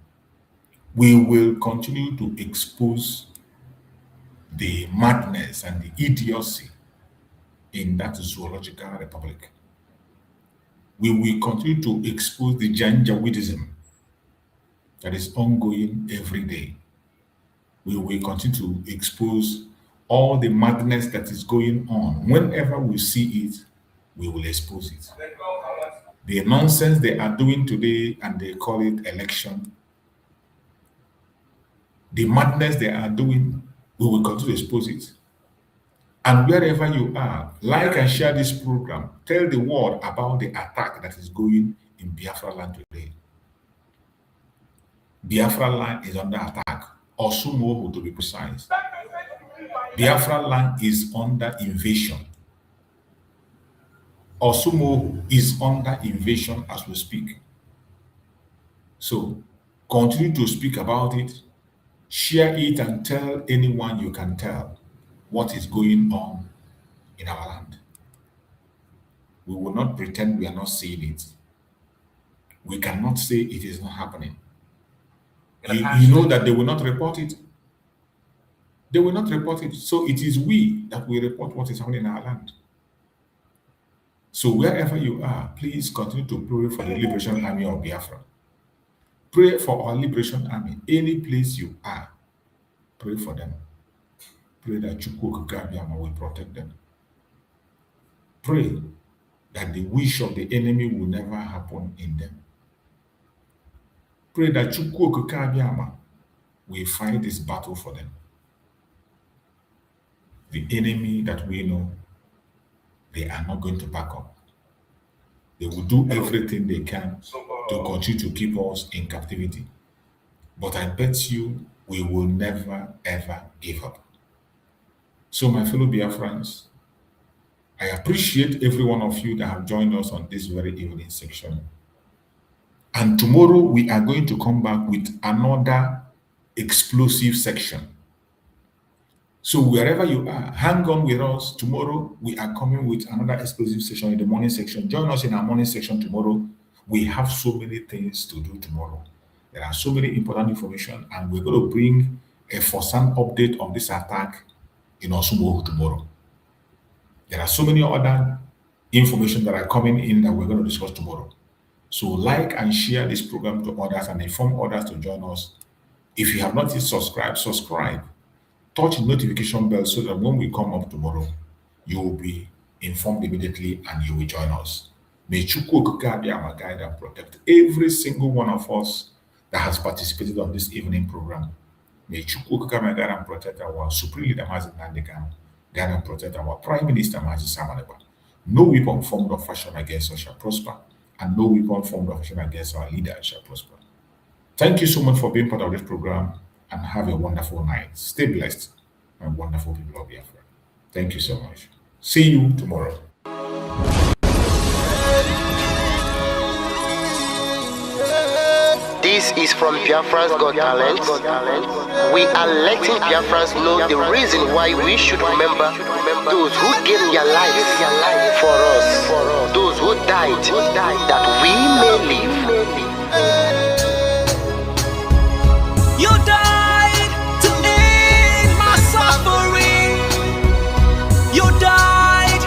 We will continue to expose the madness and the idiocy in that zoological republic. We will continue to expose the Janjaweedism that is ongoing every day. We will continue to expose all the madness that is going on. Whenever we see it, we will expose it. The nonsense they are doing today, and they call it election, the madness they are doing, we will continue to expose it. And wherever you are, like and share this program. Tell the world about the attack that is going in Biafra land today. Biafra land is under attack. Osumohu, to be precise. Biafra land is under invasion. Osumohu is under invasion as we speak. So continue to speak about it, share it, and tell anyone you can tell what is going on in our land. We will not pretend we are not seeing it. We cannot say it is not happening. You know that they will not report it. They will not report it. So it is we that will report what is happening in our land. So wherever you are, please continue to pray for the Liberation Army of Biafra Pray for our Liberation Army. Any place you are, pray for them. Pray that Chukwu Okike will protect them. Pray that the wish of the enemy will never happen in them. Pray that Chukwu Okike will fight this battle for them. The enemy that we know, they are not going to back up. They will do everything they can to continue to keep us in captivity. But I bet you we will never ever give up. So my fellow Biafrans, I appreciate every one of you that have joined us on this very evening section. And tomorrow we are going to come back with another explosive section. So wherever you are, hang on with us. Tomorrow we are coming with another explosive session in the morning section. Join us in our morning section tomorrow. We have so many things to do tomorrow. There are so many important information, and we're going to bring a first-hand update of this attack in Osumo tomorrow. There are so many other information that are coming in that we're going to discuss tomorrow. So like and share this program to others and inform others to join us. If you have not yet subscribed, subscribe. Touch the notification bell so that when we come up tomorrow, you will be informed immediately and you will join us. May Chukwu Okike guide and protect every single one of us that has participated on this evening program. May Chukwu Okike guide and protect our Supreme Leader Mazi Nnamdi Kanu, guide and protect our Prime Minister Mazi Samaneba. No weapon formed or fashioned against us shall prosper, and no weapon formed or fashioned against our leader shall prosper. Thank you so much for being part of this program, and have a wonderful night. Stay blessed, my wonderful people of Biafra. Thank you so much. See you tomorrow. This is from Biafrans Got Talent. We are letting Biafrans know the reason why we should remember those who gave their lives for us, those who died, that we may live. You died to end my suffering. You died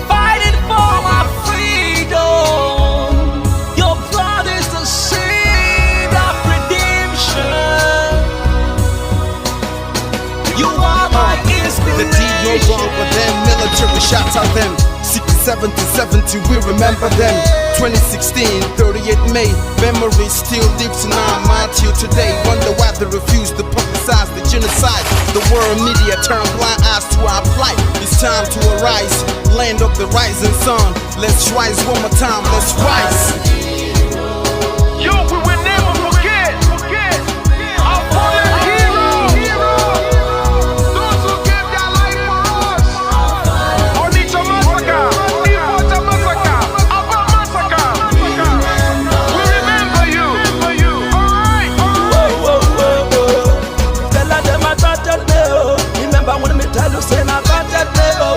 fighting for my freedom. Your blood is the seed of redemption. You are my inspiration. The deed no wrong with them, military shots at them. 67 to 70, we remember them. 2016, 38 May, memory still lives in our mind till today. Wonder why they refuse to publicize the genocide. The world media turn blind eyes to our plight. It's time to arise, land of the rising sun. Let's rise one more time, let's rise. Yo, we will never forget our fallen heroes. Those who gave their life for us. Onitsha massacre, Ipocha massacre, Aba massacre. We remember you. Alright. Tell them I battered me, oh. Remember when me tell you say I battered me, oh.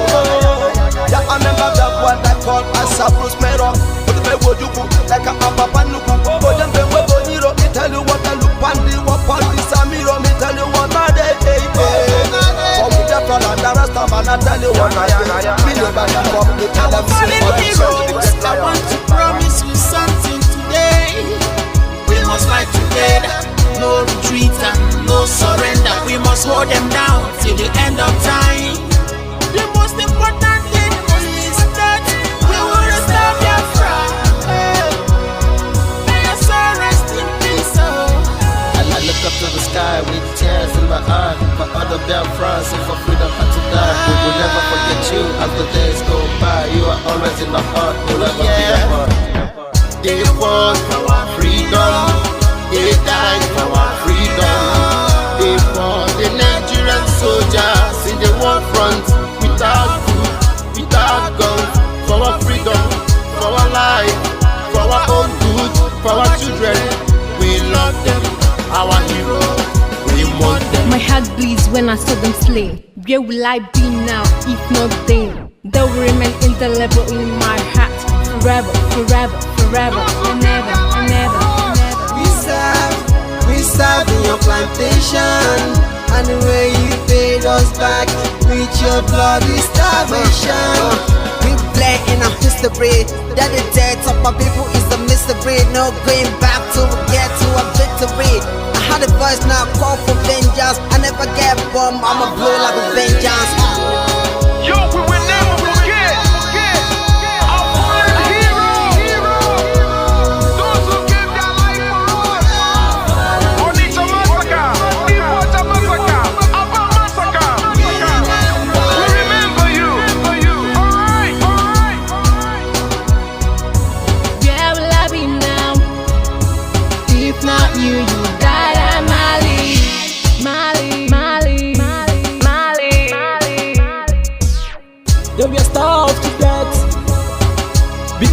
Yeah, I remember that one that called us a Bruce Mero. But the way you go like a papa nuku. Oh, them be we boniro. Me tell you what I look pandi, what pandi samiro. Me tell you what I dey. For we the plan and the rest of man I tell you what I am. Me never give up. Me tell them Fallen heroes, I want to promise you something today. We must fight together, no retreat and no surrender. We must hold them down till the end of time. The most important thing is that we will restore Biafra. May your soul rest in peace. I look up to the sky with tears in my eye. For other Biafrans, and for freedom had to die. We will never forget you as the days go by. You are always in my heart, forever be a part. They fought for our freedom. They died for our freedom. They fought the Nigerian soldiers in the war front without food, without guns, for our freedom, for our life, for our own good, for our children. We love them, our heroes. We want them. My heart bleeds when I saw them slain. Where will I be now if not then? They will remain indelible in my heart forever, forever, forever, and ever, and ever, and ever. We serve in your plantation, and the way you paid us back with your bloody starvation. We bled in our history that the death of our people is a mystery. No going back to get to a victory.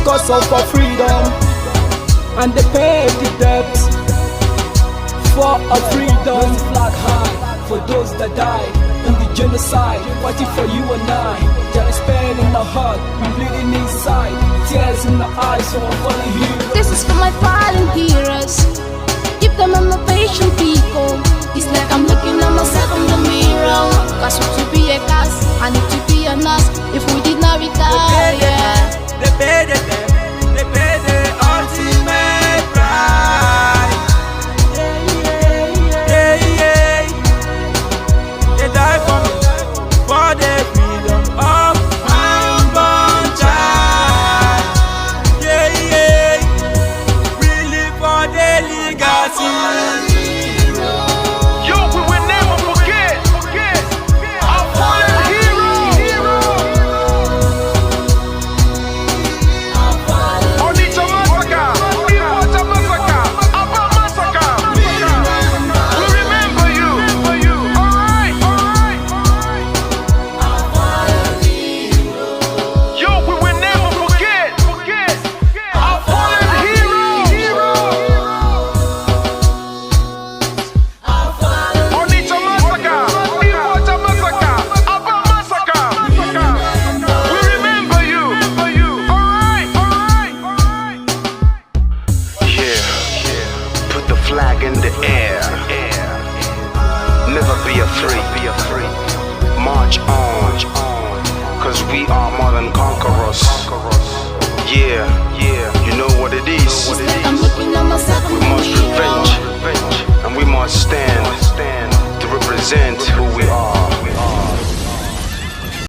because of our freedom, and they paid the debt for our freedom. Flag high for those that died in the genocide, fighting for you and I. There is pain in our heart, we bleeding inside, tears in the eyes of our fallen heroes. This is for my fallen heroes. Give them a patient people. It's like I'm looking at myself in the mirror. Cause to be a cast, I need to be a nurse. If we did not retire, they paid the ultimate price. They die for me, for the freedom of my unborn child. We live for the legacy. Flag in the air. Never be afraid. March on, cause we are more than conquerors. Yeah, you know what it is. We must revenge, and we must stand to represent who we are.